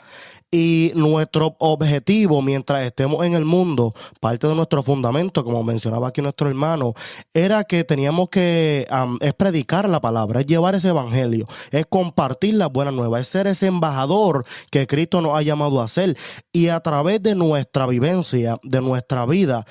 Y nuestro objetivo mientras estemos en el mundo, parte de nuestro fundamento, como mencionaba aquí nuestro hermano, era que teníamos que es predicar la palabra, es llevar ese evangelio, es compartir las buenas nuevas, es ser ese embajador que Cristo nos ha llamado a ser. Y a través de nuestra vivencia, de nuestra vida,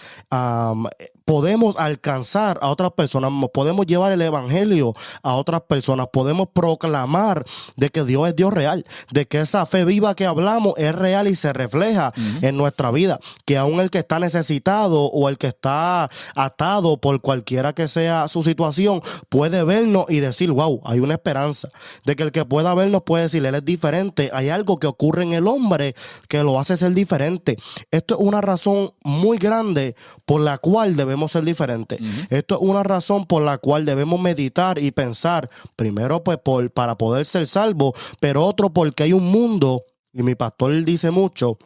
podemos alcanzar a otras personas, podemos llevar el evangelio a otras personas, podemos proclamar de que Dios es Dios real, de que esa fe viva que hablamos es real y se refleja en nuestra vida, que aún el que está necesitado o el que está atado por cualquiera que sea su situación puede vernos y decir, wow, hay una esperanza, de que el que pueda vernos puede decir, él es diferente, hay algo que ocurre en el hombre que lo hace ser diferente. Esto es una razón muy grande por la cual debemos ser diferentes. Esto es una razón por la cual debemos meditar y pensar, primero pues para poder ser salvos, pero otro porque hay un mundo. Y mi pastor dice mucho,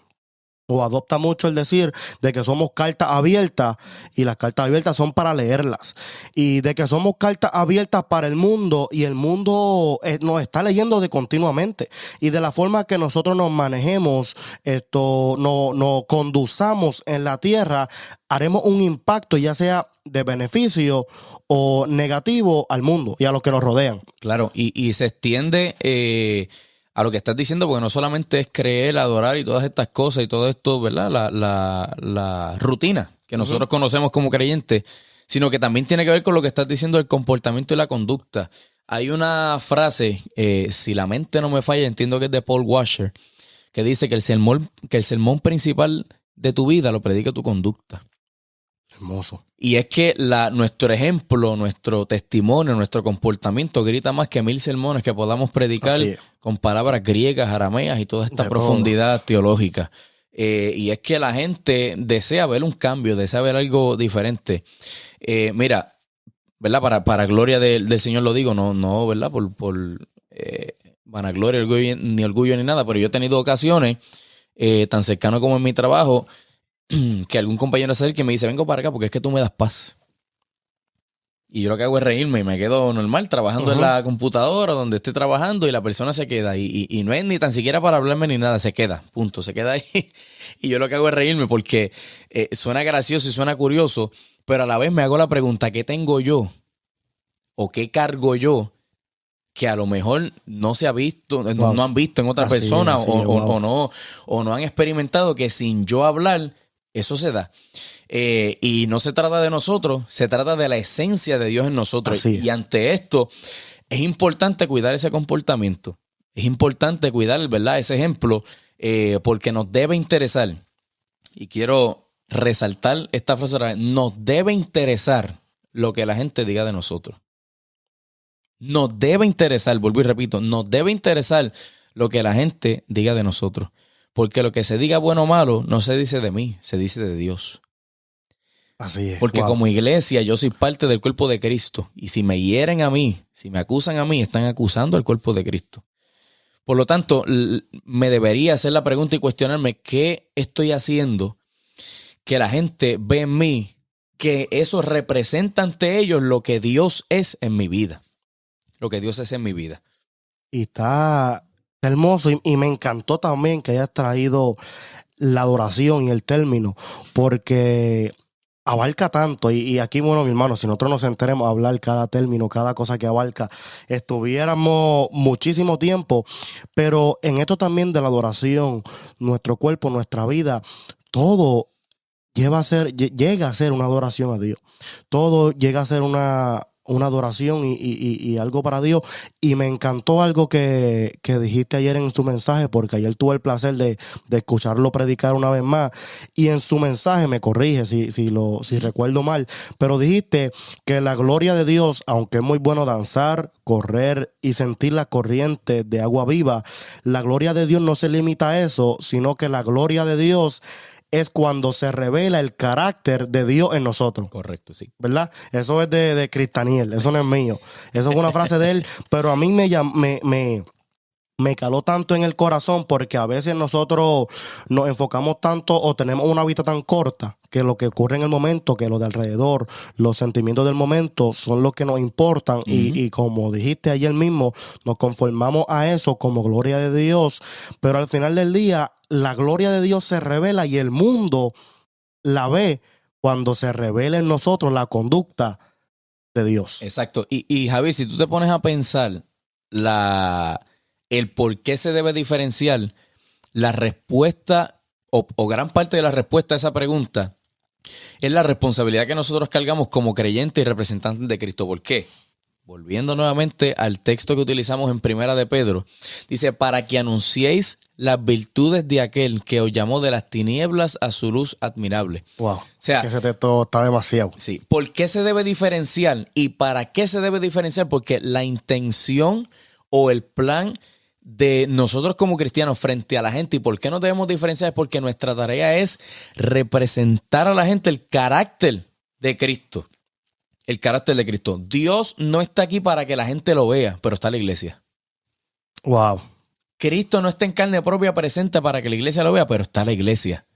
o adopta mucho el decir de que somos cartas abiertas, y las cartas abiertas son para leerlas, y de que somos cartas abiertas para el mundo, y el mundo nos está leyendo de continuamente, y de la forma que nosotros nos manejemos, nos conduzcamos en la tierra, haremos un impacto ya sea de beneficio o negativo al mundo y a los que nos rodean. Claro, y se extiende a lo que estás diciendo, porque no solamente es creer, adorar y todas estas cosas y todo esto, ¿verdad? La rutina que nosotros conocemos como creyentes, sino que también tiene que ver con lo que estás diciendo del comportamiento y la conducta. Hay una frase, si la mente no me falla, entiendo que es de Paul Washer, que dice que el sermón principal de tu vida lo predica tu conducta. Hermoso. Y es que nuestro ejemplo, nuestro testimonio, nuestro comportamiento grita más que 1000 sermones que podamos predicar con palabras griegas, arameas y toda esta profundidad teológica. Y es que la gente desea ver un cambio, desea ver algo diferente. Mira, ¿verdad? Para gloria del Señor lo digo, no, ¿verdad? Por vanagloria, ni orgullo ni nada, pero yo he tenido ocasiones tan cercano como en mi trabajo que algún compañero se acerca y me dice, vengo para acá porque es que tú me das paz. Y yo lo que hago es reírme y me quedo normal trabajando en la computadora donde esté trabajando y la persona se queda. Y no es ni tan siquiera para hablarme ni nada, se queda, punto, se queda ahí. Y yo lo que hago es reírme porque suena gracioso y suena curioso, pero a la vez me hago la pregunta, ¿qué tengo yo? ¿O qué cargo yo? Que a lo mejor no se ha visto, no han visto en otra persona o no han experimentado que sin yo hablar, eso se da. Y no se trata de nosotros, se trata de la esencia de Dios en nosotros. Y ante esto es importante cuidar ese comportamiento. Es importante cuidar, ¿verdad?, ese ejemplo, porque nos debe interesar. Y quiero resaltar esta frase otra vez. Nos debe interesar lo que la gente diga de nosotros. Nos debe interesar, vuelvo y repito, nos debe interesar lo que la gente diga de nosotros. Porque lo que se diga bueno o malo no se dice de mí, se dice de Dios. Así es. Porque como iglesia yo soy parte del cuerpo de Cristo. Y si me hieren a mí, si me acusan a mí, están acusando al cuerpo de Cristo. Por lo tanto, me debería hacer la pregunta y cuestionarme qué estoy haciendo que la gente ve en mí, que eso representa ante ellos lo que Dios es en mi vida. Lo que Dios es en mi vida. Y está hermoso y me encantó también que hayas traído la adoración y el término, porque abarca tanto y aquí, bueno, mi hermano, si nosotros nos enteremos a hablar cada término, cada cosa que abarca, estuviéramos muchísimo tiempo, pero en esto también de la adoración, nuestro cuerpo, nuestra vida, todo llega a ser una adoración a Dios. Todo llega a ser una adoración y algo para Dios. Y me encantó algo que dijiste ayer en tu mensaje, porque ayer tuve el placer de escucharlo predicar una vez más. Y en su mensaje, me corrige si recuerdo mal, pero dijiste que la gloria de Dios, aunque es muy bueno danzar, correr y sentir la corriente de agua viva, la gloria de Dios no se limita a eso, sino que la gloria de Dios es cuando se revela el carácter de Dios en nosotros. Correcto, sí. ¿Verdad? Eso es de Cristaniel, eso no es mío. Eso es una frase de él, pero a mí me caló tanto en el corazón porque a veces nosotros nos enfocamos tanto o tenemos una vida tan corta que lo que ocurre en el momento, que lo de alrededor, los sentimientos del momento son los que nos importan y como dijiste ayer mismo, nos conformamos a eso como gloria de Dios, pero al final del día la gloria de Dios se revela y el mundo la ve cuando se revela en nosotros la conducta de Dios. Exacto. Y Javi, si tú te pones a pensar el por qué se debe diferenciar, la respuesta o gran parte de la respuesta a esa pregunta es la responsabilidad que nosotros cargamos como creyentes y representantes de Cristo. ¿Por qué? Volviendo nuevamente al texto que utilizamos en Primera de Pedro, dice, para que anunciéis las virtudes de aquel que os llamó de las tinieblas a su luz admirable. Wow, o sea, que ese texto está demasiado. Sí, ¿por qué se debe diferenciar? ¿Y para qué se debe diferenciar? Porque la intención o el plan de nosotros como cristianos frente a la gente, ¿y por qué nos debemos diferenciar? Es porque nuestra tarea es representar a la gente el carácter de Cristo. El carácter de Cristo. Dios no está aquí para que la gente lo vea, pero está la iglesia. Wow. Cristo no está en carne propia presente para que la iglesia lo vea, pero está la iglesia.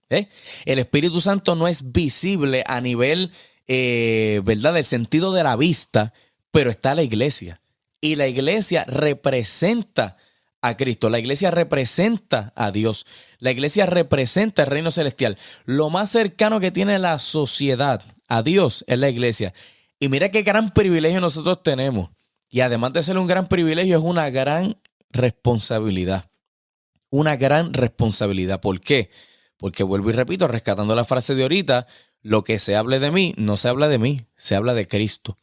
El Espíritu Santo no es visible a nivel, ¿verdad?, del sentido de la vista, pero está la iglesia. Y la iglesia representa a Cristo. La iglesia representa a Dios. La iglesia representa el reino celestial. Lo más cercano que tiene la sociedad a Dios es la iglesia. Y mira qué gran privilegio nosotros tenemos. Y además de ser un gran privilegio, es una gran responsabilidad. Una gran responsabilidad. ¿Por qué? Porque vuelvo y repito, rescatando la frase de ahorita, lo que se hable de mí, no se habla de mí, se habla de Cristo.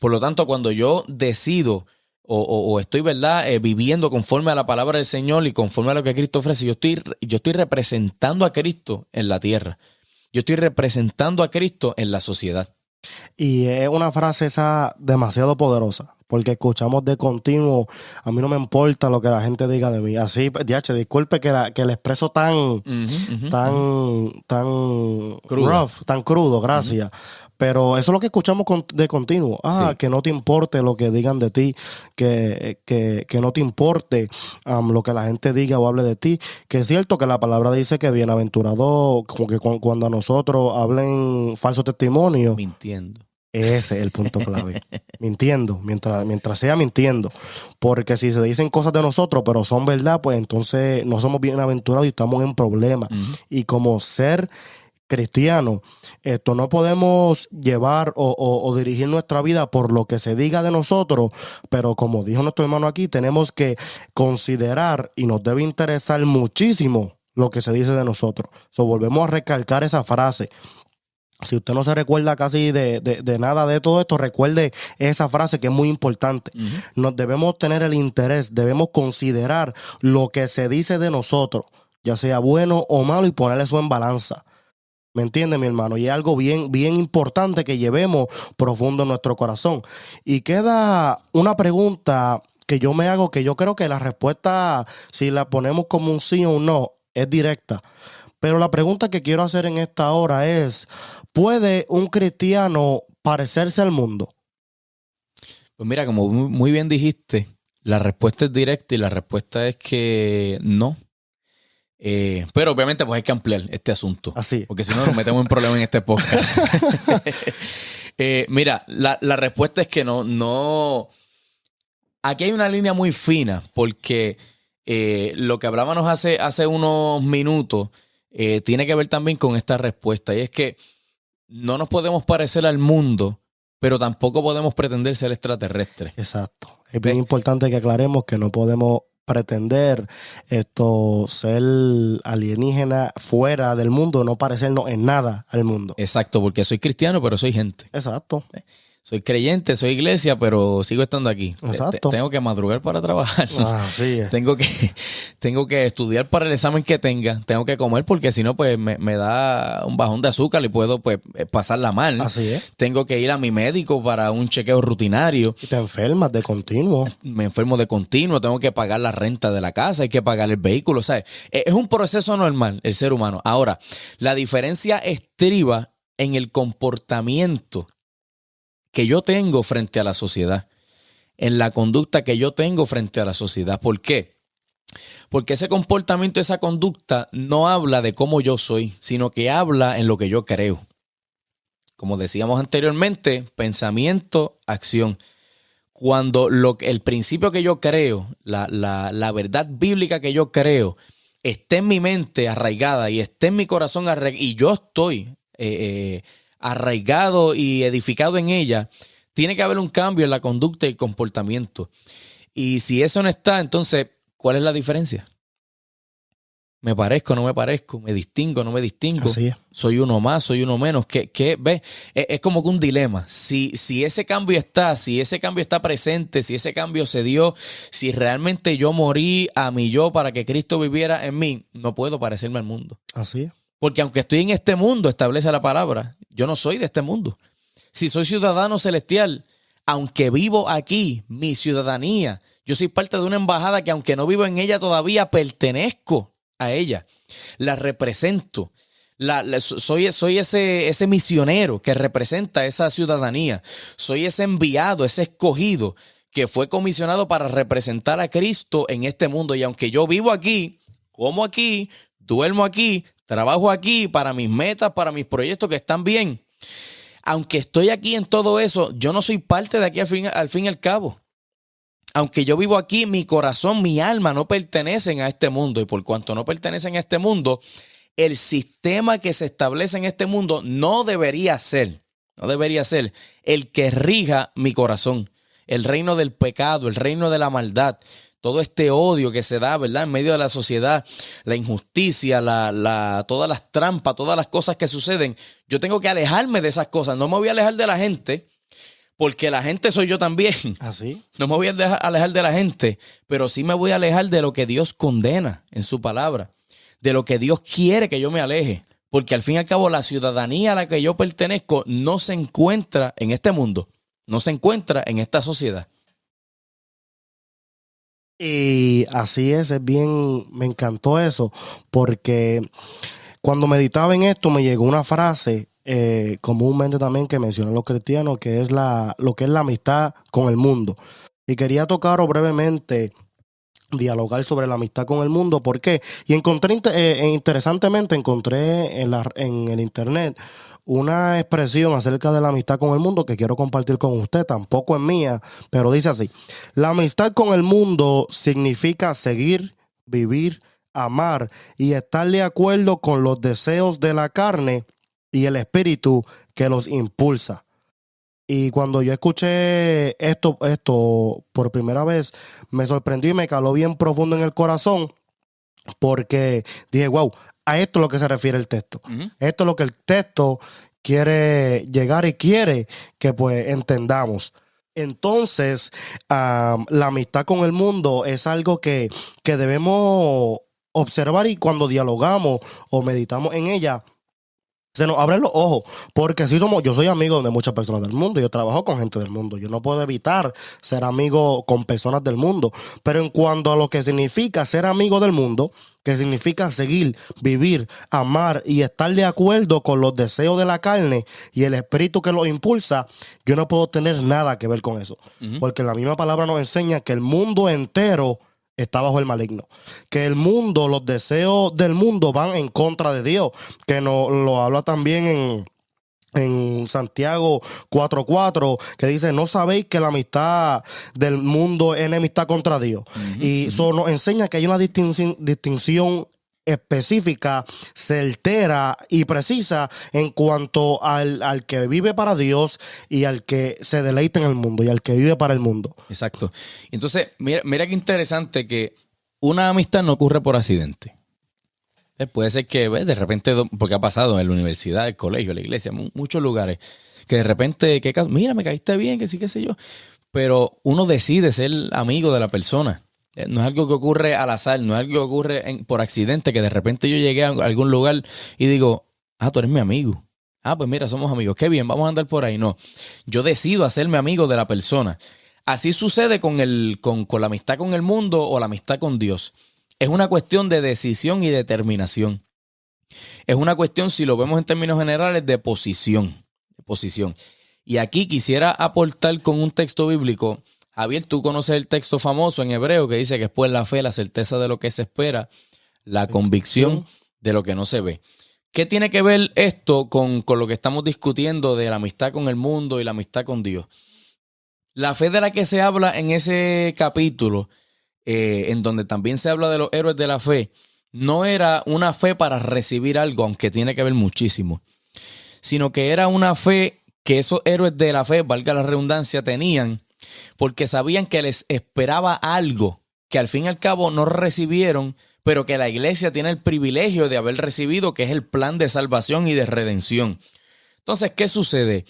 Por lo tanto, cuando yo decido o estoy, ¿verdad?, viviendo conforme a la palabra del Señor y conforme a lo que Cristo ofrece, yo estoy representando a Cristo en la tierra. Yo estoy representando a Cristo en la sociedad. Y es una frase esa demasiado poderosa, porque escuchamos de continuo, a mí no me importa lo que la gente diga de mí. Así, DH, disculpe que el expreso tan rough, tan crudo, gracias. Pero eso es lo que escuchamos de continuo. Sí. Que no te importe lo que digan de ti, que no te importe lo que la gente diga o hable de ti. Que es cierto que la palabra dice que bienaventurado, como que cuando a nosotros hablen falso testimonio. Mintiendo. Ese es el punto clave. Mintiendo, mientras sea mintiendo. Porque si se dicen cosas de nosotros, pero son verdad, pues entonces no somos bienaventurados y estamos en problemas. Y como ser cristiano, no podemos llevar o dirigir nuestra vida por lo que se diga de nosotros, pero como dijo nuestro hermano aquí, tenemos que considerar y nos debe interesar muchísimo lo que se dice de nosotros. Volvemos a recalcar esa frase. Si usted no se recuerda casi de nada de todo esto, recuerde esa frase que es muy importante. Nos debemos tener el interés, debemos considerar lo que se dice de nosotros, ya sea bueno o malo, y ponerle eso en balanza. ¿Me entiende, mi hermano? Y es algo bien, bien importante que llevemos profundo en nuestro corazón. Y queda una pregunta que yo me hago, que yo creo que la respuesta, si la ponemos como un sí o un no, es directa. Pero la pregunta que quiero hacer en esta hora es, ¿puede un cristiano parecerse al mundo? Pues mira, como muy bien dijiste, la respuesta es directa y la respuesta es que no. Pero obviamente pues hay que ampliar este asunto. Así. Porque si no nos metemos en problemas en este podcast. Mira, la respuesta es que no. Aquí hay una línea muy fina porque lo que hablábamos hace unos minutos tiene que ver también con esta respuesta. Y es que no nos podemos parecer al mundo, pero tampoco podemos pretender ser extraterrestres. Exacto. Es bien importante que aclaremos que no podemos pretender ser alienígena fuera del mundo, no parecernos en nada al mundo. Exacto, porque soy cristiano, pero soy gente. Exacto. Soy creyente, soy iglesia, pero sigo estando aquí. Exacto. Tengo que madrugar para trabajar. Así es. Tengo que estudiar para el examen que tenga. Tengo que comer porque si no, pues me da un bajón de azúcar y puedo pues pasarla mal. Así es. Tengo que ir a mi médico para un chequeo rutinario. Y te enfermas de continuo. Me enfermo de continuo. Tengo que pagar la renta de la casa. Hay que pagar el vehículo. ¿Sabes? Es un proceso normal el ser humano. Ahora, la diferencia estriba en el comportamiento que yo tengo frente a la sociedad, en la conducta que yo tengo frente a la sociedad. ¿Por qué? Porque ese comportamiento, esa conducta no habla de cómo yo soy, sino que habla en lo que yo creo. Como decíamos anteriormente, pensamiento, acción. Cuando el principio que yo creo, la verdad bíblica que yo creo, esté en mi mente arraigada y esté en mi corazón arraigada, y yo estoy arraigado y edificado en ella, tiene que haber un cambio en la conducta y comportamiento. Y si eso no está, entonces, ¿cuál es la diferencia? ¿Me parezco, no me parezco? ¿Me distingo, no me distingo? Así es. ¿Soy uno más, soy uno menos? ¿Qué ves? Es como que un dilema. Si ese cambio está, si ese cambio está presente, si ese cambio se dio, si realmente yo morí a mi yo para que Cristo viviera en mí, no puedo parecerme al mundo. Así es. Porque aunque estoy en este mundo, establece la palabra, yo no soy de este mundo. Si soy ciudadano celestial, aunque vivo aquí, mi ciudadanía, yo soy parte de una embajada que aunque no vivo en ella todavía, pertenezco a ella. La represento. Soy ese misionero que representa esa ciudadanía. Soy ese enviado, ese escogido que fue comisionado para representar a Cristo en este mundo. Y aunque yo vivo aquí, como aquí, duermo aquí, trabajo aquí para mis metas, para mis proyectos que están bien. Aunque estoy aquí en todo eso, yo no soy parte de aquí al fin y al cabo. Aunque yo vivo aquí, mi corazón, mi alma no pertenecen a este mundo. Y por cuanto no pertenecen a este mundo, el sistema que se establece en este mundo no debería ser el que rija mi corazón. El reino del pecado, el reino de la maldad. Todo este odio que se da, ¿verdad? En medio de la sociedad, la injusticia, todas las trampas, todas las cosas que suceden. Yo tengo que alejarme de esas cosas. No me voy a alejar de la gente, porque la gente soy yo también. ¿Así? No me voy a alejar de la gente, pero sí me voy a alejar de lo que Dios condena en su palabra, de lo que Dios quiere que yo me aleje. Porque al fin y al cabo la ciudadanía a la que yo pertenezco no se encuentra en este mundo, no se encuentra en esta sociedad. Y así es bien, me encantó eso, porque cuando meditaba en esto me llegó una frase comúnmente también que mencionan los cristianos, que es lo que es la amistad con el mundo. Y quería tocar brevemente dialogar sobre la amistad con el mundo. ¿Por qué? Y interesantemente encontré en el internet una expresión acerca de la amistad con el mundo que quiero compartir con usted. Tampoco es mía, pero dice así: la amistad con el mundo significa seguir, vivir, amar y estar de acuerdo con los deseos de la carne y el espíritu que los impulsa. Y cuando yo escuché esto por primera vez, me sorprendió y me caló bien profundo en el corazón, porque dije, wow, a esto es lo que se refiere el texto. Ujú. Esto es lo que el texto quiere llegar y quiere que pues entendamos. Entonces, la amistad con el mundo es algo que debemos observar, y cuando dialogamos o meditamos en ella, se nos abren los ojos, porque yo soy amigo de muchas personas del mundo, yo trabajo con gente del mundo, yo no puedo evitar ser amigo con personas del mundo, pero en cuanto a lo que significa ser amigo del mundo, que significa seguir, vivir, amar y estar de acuerdo con los deseos de la carne y el espíritu que los impulsa, yo no puedo tener nada que ver con eso, porque la misma palabra nos enseña que el mundo entero está bajo el maligno, que el mundo, los deseos del mundo van en contra de Dios, que nos lo habla también en Santiago 4:4, que dice: no sabéis que la amistad del mundo es enemistad contra Dios. Y eso nos enseña que hay una distinción específica, certera y precisa en cuanto al que vive para Dios y al que se deleita en el mundo y al que vive para el mundo. Exacto. Entonces, mira qué interesante que una amistad no ocurre por accidente. Puede ser que de repente, porque ha pasado en la universidad, el colegio, la iglesia, muchos lugares, que de repente, mira, me caíste bien, que sí, qué sé yo. Pero uno decide ser amigo de la persona. No es algo que ocurre al azar, no es algo que ocurre por accidente, que de repente yo llegué a algún lugar y digo, tú eres mi amigo. Pues mira, somos amigos. Qué bien, vamos a andar por ahí. No, yo decido hacerme amigo de la persona. Así sucede con la amistad con el mundo o la amistad con Dios. Es una cuestión de decisión y determinación. Es una cuestión, si lo vemos en términos generales, de posición. Y aquí quisiera aportar con un texto bíblico. Javier, tú conoces el texto famoso en hebreo que dice que es pues la fe, la certeza de lo que se espera, la convicción de lo que no se ve. ¿Qué tiene que ver esto con lo que estamos discutiendo de la amistad con el mundo y la amistad con Dios? La fe de la que se habla en ese capítulo, en donde también se habla de los héroes de la fe, no era una fe para recibir algo, aunque tiene que ver muchísimo, sino que era una fe que esos héroes de la fe, valga la redundancia, tenían, porque sabían que les esperaba algo que al fin y al cabo no recibieron, pero que la iglesia tiene el privilegio de haber recibido, que es el plan de salvación y de redención. Entonces, ¿qué sucede?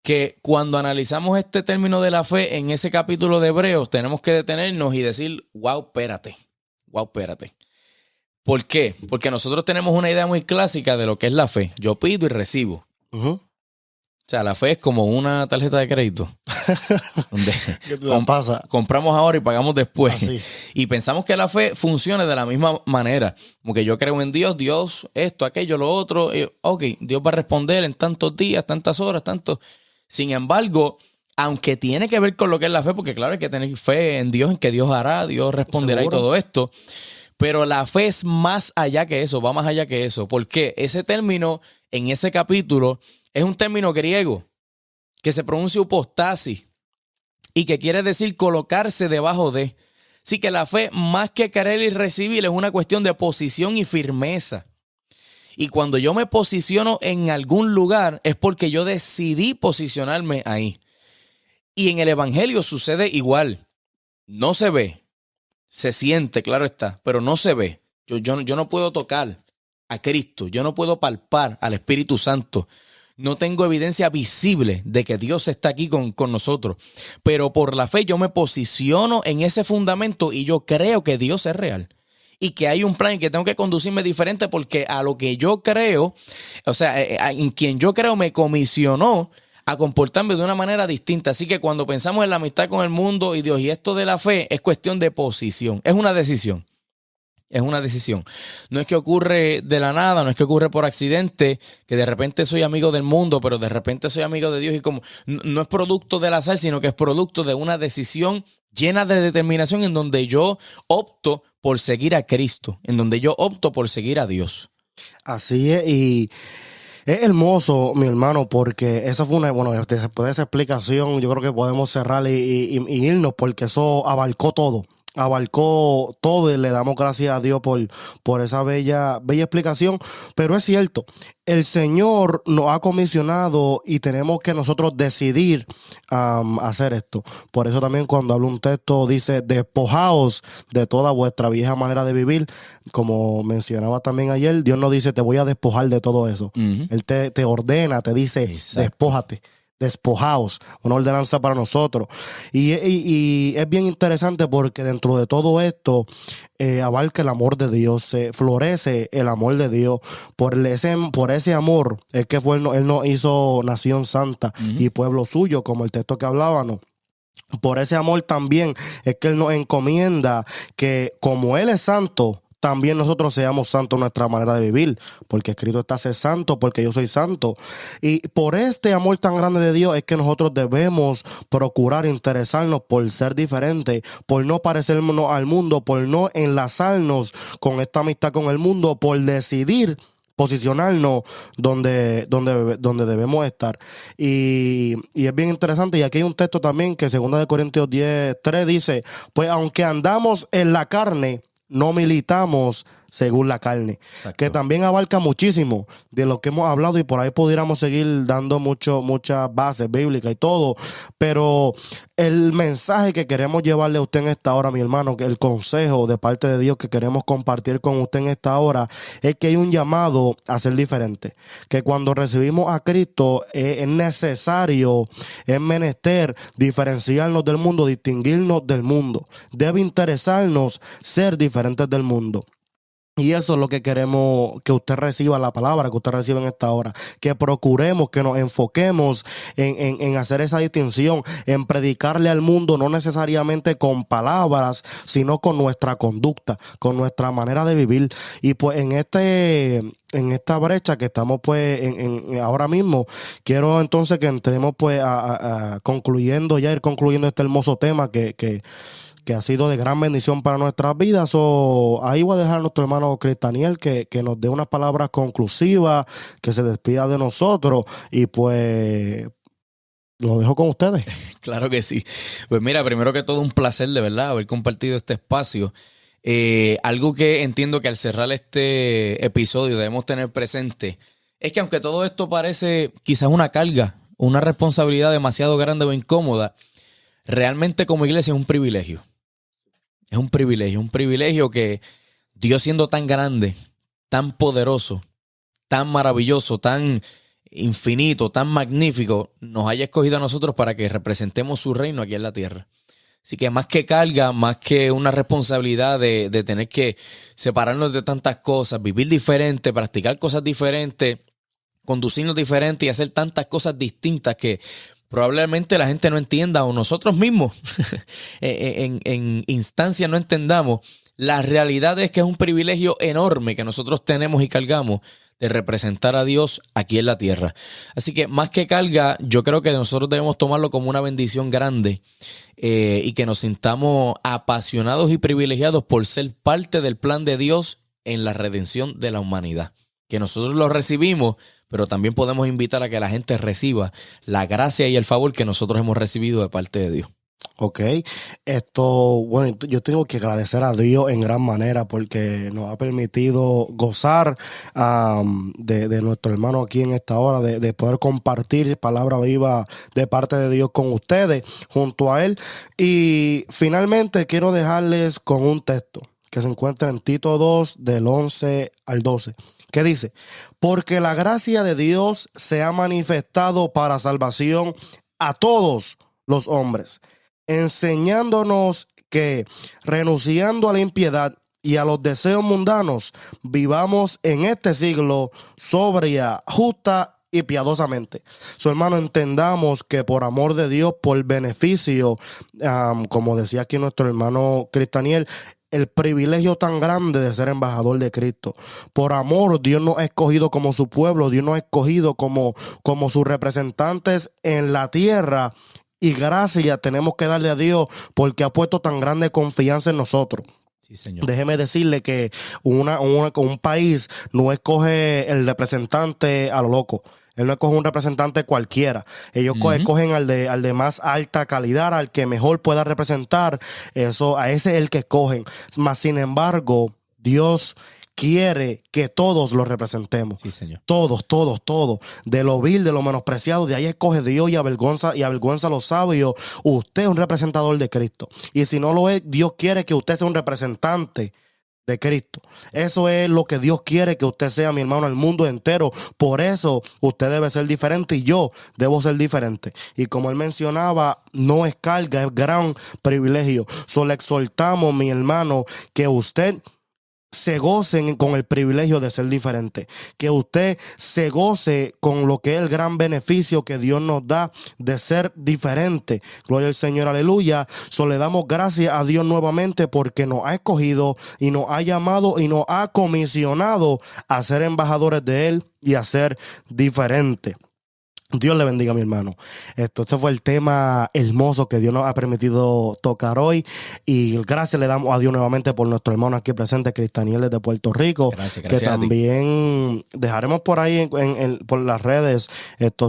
Que cuando analizamos este término de la fe en ese capítulo de Hebreos, tenemos que detenernos y decir, wow, espérate. ¿Por qué? Porque nosotros tenemos una idea muy clásica de lo que es la fe. Yo pido y recibo. Uh-huh. O sea, la fe es como una tarjeta de crédito. Donde compramos ahora y pagamos después. Así. Y pensamos que la fe funciona de la misma manera. Como que yo creo en Dios, esto, aquello, lo otro. Ok, Dios va a responder en tantos días, tantas horas, tantos. Sin embargo, aunque tiene que ver con lo que es la fe, porque claro, hay que tener fe en Dios, en que Dios hará, Dios responderá. ¿Seguro? Y todo esto. Pero la fe es más allá que eso, va más allá que eso. ¿Por qué? Ese término en ese capítulo es un término griego que se pronuncia upostasis y que quiere decir colocarse debajo de. Así que la fe, más que querer y recibir, es una cuestión de posición y firmeza. Y cuando yo me posiciono en algún lugar es porque yo decidí posicionarme ahí. Y en el evangelio sucede igual. No se ve, se siente, claro está, pero no se ve. Yo no puedo tocar a Cristo, yo no puedo palpar al Espíritu Santo. No tengo evidencia visible de que Dios está aquí con nosotros. Pero por la fe yo me posiciono en ese fundamento y yo creo que Dios es real. Y que hay un plan y que tengo que conducirme diferente porque a lo que yo creo, o sea, en quien yo creo me comisionó a comportarme de una manera distinta. Así que cuando pensamos en la amistad con el mundo y Dios y esto de la fe, es cuestión de posición. Es una decisión. Es una decisión. No es que ocurre de la nada, no es que ocurre por accidente, que de repente soy amigo del mundo, pero de repente soy amigo de Dios y como no es producto del azar, sino que es producto de una decisión llena de determinación, en donde yo opto por seguir a Cristo, en donde yo opto por seguir a Dios. Así es, y es hermoso, mi hermano, porque esa fue después de esa explicación, yo creo que podemos cerrar y irnos, porque eso abarcó todo y le damos gracias a Dios por esa bella explicación. Pero es cierto, el Señor nos ha comisionado y tenemos que nosotros decidir hacer esto. Por eso también cuando habla un texto dice, despojaos de toda vuestra vieja manera de vivir. Como mencionaba también ayer, Dios no dice, te voy a despojar de todo eso. Uh-huh. Él te ordena, te dice, Exacto. Despójate. Despojaos, una ordenanza para nosotros. Y es bien interesante porque dentro de todo esto abarca el amor de Dios, se florece el amor de Dios. Por ese amor es que Él nos hizo nación santa y pueblo suyo, como el texto que hablábamos. Por ese amor también es que Él nos encomienda que como Él es santo, también nosotros seamos santos en nuestra manera de vivir, porque escrito está ser santo, porque yo soy santo. Y por este amor tan grande de Dios es que nosotros debemos procurar interesarnos por ser diferentes, por no parecernos al mundo, por no enlazarnos con esta amistad con el mundo, por decidir posicionarnos donde debemos estar. Y es bien interesante, y aquí hay un texto también que 2 Corintios 10:3 dice, pues aunque andamos en la carne, no militamos según la carne. Exacto. Que también abarca muchísimo de lo que hemos hablado, y por ahí pudiéramos seguir dando muchas bases bíblicas y todo, pero el mensaje que queremos llevarle a usted en esta hora, mi hermano, que el consejo de parte de Dios que queremos compartir con usted en esta hora, es que hay un llamado a ser diferente, que cuando recibimos a Cristo es necesario, es menester diferenciarnos del mundo, distinguirnos del mundo. Debe interesarnos ser diferentes del mundo. Y eso es lo que queremos que usted reciba, la palabra que usted reciba en esta hora, que procuremos, que nos enfoquemos en hacer esa distinción, en predicarle al mundo, no necesariamente con palabras, sino con nuestra conducta, con nuestra manera de vivir. Y pues en esta brecha que estamos pues ahora mismo, quiero entonces que entremos pues ir concluyendo este hermoso tema que ha sido de gran bendición para nuestras vidas. Ahí voy a dejar a nuestro hermano Cristaniel que nos dé unas palabras conclusivas, que se despida de nosotros, y pues lo dejo con ustedes. Claro que sí. Pues mira, primero que todo, un placer de verdad haber compartido este espacio. Algo que entiendo que al cerrar este episodio debemos tener presente es que aunque todo esto parece quizás una carga, una responsabilidad demasiado grande o incómoda, realmente como iglesia es un privilegio. Es un privilegio que Dios, siendo tan grande, tan poderoso, tan maravilloso, tan infinito, tan magnífico, nos haya escogido a nosotros para que representemos su reino aquí en la tierra. Así que más que carga, más que una responsabilidad de tener que separarnos de tantas cosas, vivir diferente, practicar cosas diferentes, conducirnos diferente y hacer tantas cosas distintas que probablemente la gente no entienda, o nosotros mismos en instancia no entendamos. La realidad es que es un privilegio enorme que nosotros tenemos y cargamos de representar a Dios aquí en la tierra. Así que más que carga, yo creo que nosotros debemos tomarlo como una bendición grande y que nos sintamos apasionados y privilegiados por ser parte del plan de Dios en la redención de la humanidad. Que nosotros lo recibimos, pero también podemos invitar a que la gente reciba la gracia y el favor que nosotros hemos recibido de parte de Dios. Ok, bueno, yo tengo que agradecer a Dios en gran manera porque nos ha permitido gozar de nuestro hermano aquí en esta hora, de poder compartir palabra viva de parte de Dios con ustedes, junto a Él. Y finalmente quiero dejarles con un texto que se encuentra en Tito 2, del 11 al 12. ¿Qué dice? Porque la gracia de Dios se ha manifestado para salvación a todos los hombres, enseñándonos que, renunciando a la impiedad y a los deseos mundanos, vivamos en este siglo sobria, justa y piadosamente. Hermano, entendamos que por amor de Dios, por beneficio, como decía aquí nuestro hermano Cristaniel, el privilegio tan grande de ser embajador de Cristo. Por amor, Dios nos ha escogido como su pueblo, Dios nos ha escogido como sus representantes en la tierra. y gracias tenemos que darle a Dios porque ha puesto tan grande confianza en nosotros. Sí, señor. Déjeme decirle que un país no escoge el representante a lo loco. Él no escoge un representante cualquiera. Ellos escogen al de más alta calidad, al que mejor pueda representar. Eso, a ese es el que escogen. Mas, sin embargo, Dios quiere que todos lo representemos. Sí, señor. Todos. De lo vil, de lo menospreciado, de ahí escoge Dios y avergüenza a los sabios. Usted es un representador de Cristo. Y si no lo es, Dios quiere que usted sea un representante de Cristo. Eso es lo que Dios quiere que usted sea, mi hermano, al mundo entero. Por eso usted debe ser diferente y yo debo ser diferente. Y como él mencionaba, no es carga, es gran privilegio. Solo exhortamos, mi hermano, que usted se gocen con el privilegio de ser diferente, que usted se goce con lo que es el gran beneficio que Dios nos da de ser diferente. Gloria al Señor, aleluya. Le damos gracias a Dios nuevamente porque nos ha escogido y nos ha llamado y nos ha comisionado a ser embajadores de Él y a ser diferentes. Dios le bendiga, mi hermano. Este fue el tema hermoso que Dios nos ha permitido tocar hoy. Y gracias le damos a Dios nuevamente por nuestro hermano aquí presente, Cristaniel desde Puerto Rico. Gracias que también dejaremos por ahí por las redes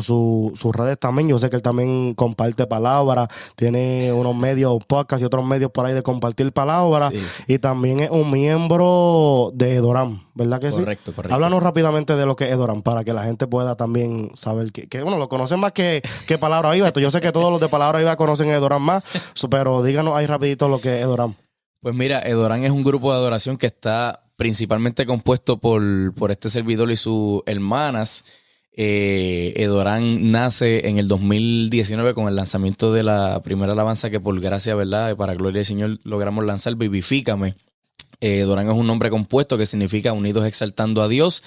sus redes también. Yo sé que él también comparte palabra. Tiene unos medios podcast y otros medios por ahí de compartir palabra. Sí. Y también es un miembro de Edoram, ¿verdad que correcto, sí? Correcto. Háblanos rápidamente de lo que es Edoram para que la gente pueda también saber que bueno, lo conocen más que Palabra Viva. Yo sé que todos los de Palabra Viva conocen Edoram más, pero díganos ahí rapidito lo que es Edoram. Pues mira, Edoram es un grupo de adoración que está principalmente compuesto por este servidor y sus hermanas. Edoram nace en el 2019 con el lanzamiento de la primera alabanza que por gracia, ¿verdad? Para gloria del Señor logramos lanzar, Vivifícame. Edoram es un nombre compuesto que significa unidos exaltando a Dios.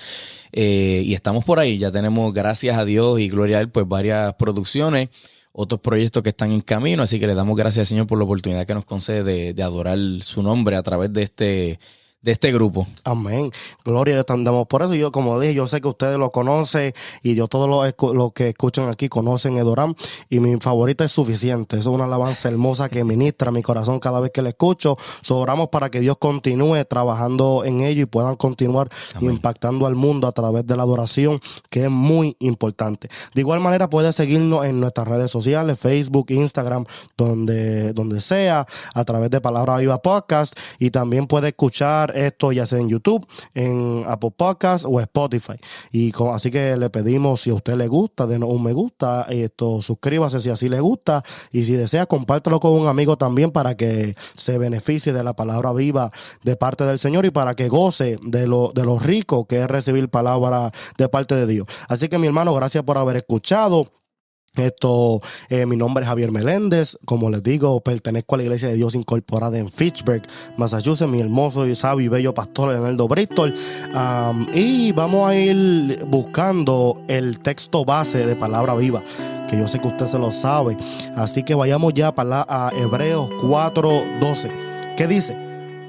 Y estamos por ahí, ya tenemos, gracias a Dios y gloria a Él, pues varias producciones, otros proyectos que están en camino, así que le damos gracias al Señor por la oportunidad que nos concede de adorar su nombre a través de este grupo. Amén. Gloria te damos por eso. Yo, como dije, yo sé que ustedes lo conocen y yo todos los que escuchan aquí conocen Edoram y mi favorita es Suficiente. Eso es una alabanza hermosa que ministra mi corazón cada vez que la escucho. Oramos para que Dios continúe trabajando en ello y puedan continuar impactando al mundo a través de la adoración, que es muy importante. De igual manera puedes seguirnos en nuestras redes sociales, Facebook, Instagram, donde sea, a través de Palabra Viva Podcast, y también puedes escuchar esto ya sea en YouTube, en Apple Podcasts o Spotify. Así que le pedimos, si a usted le gusta, denos un me gusta, suscríbase si así le gusta, y si desea, compártelo con un amigo también para que se beneficie de la palabra viva de parte del Señor y para que goce de lo rico que es recibir palabra de parte de Dios. Así que, mi hermano, gracias por haber escuchado. Mi nombre es Javier Meléndez. Como les digo, pertenezco a la Iglesia de Dios Incorporada en Fitchburg, Massachusetts. Mi hermoso y sabio y bello pastor Leonardo Bristol. Y vamos a ir buscando el texto base de Palabra Viva, que yo sé que usted se lo sabe. Así que vayamos ya a Hebreos 4:12. ¿Qué dice?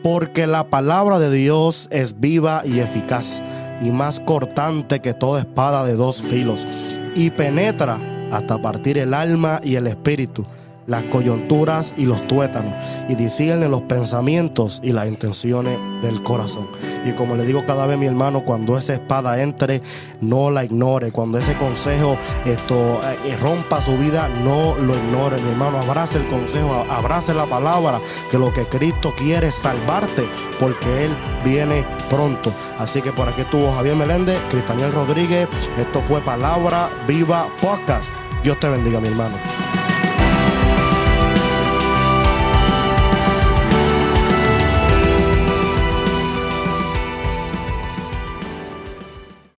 Porque la palabra de Dios es viva y eficaz, y más cortante que toda espada de dos filos, y penetra hasta partir el alma y el espíritu, las coyunturas y los tuétanos, y discierne los pensamientos y las intenciones del corazón. Y como le digo cada vez, mi hermano, cuando esa espada entre, no la ignore. Cuando ese consejo rompa su vida, no lo ignore, mi hermano. Abrace el consejo, abrace la palabra, que lo que Cristo quiere es salvarte, porque Él viene pronto. Así que por aquí estuvo Javier Meléndez, Cristaniel Rodríguez. Esto fue Palabra Viva Podcast. Dios te bendiga, mi hermano.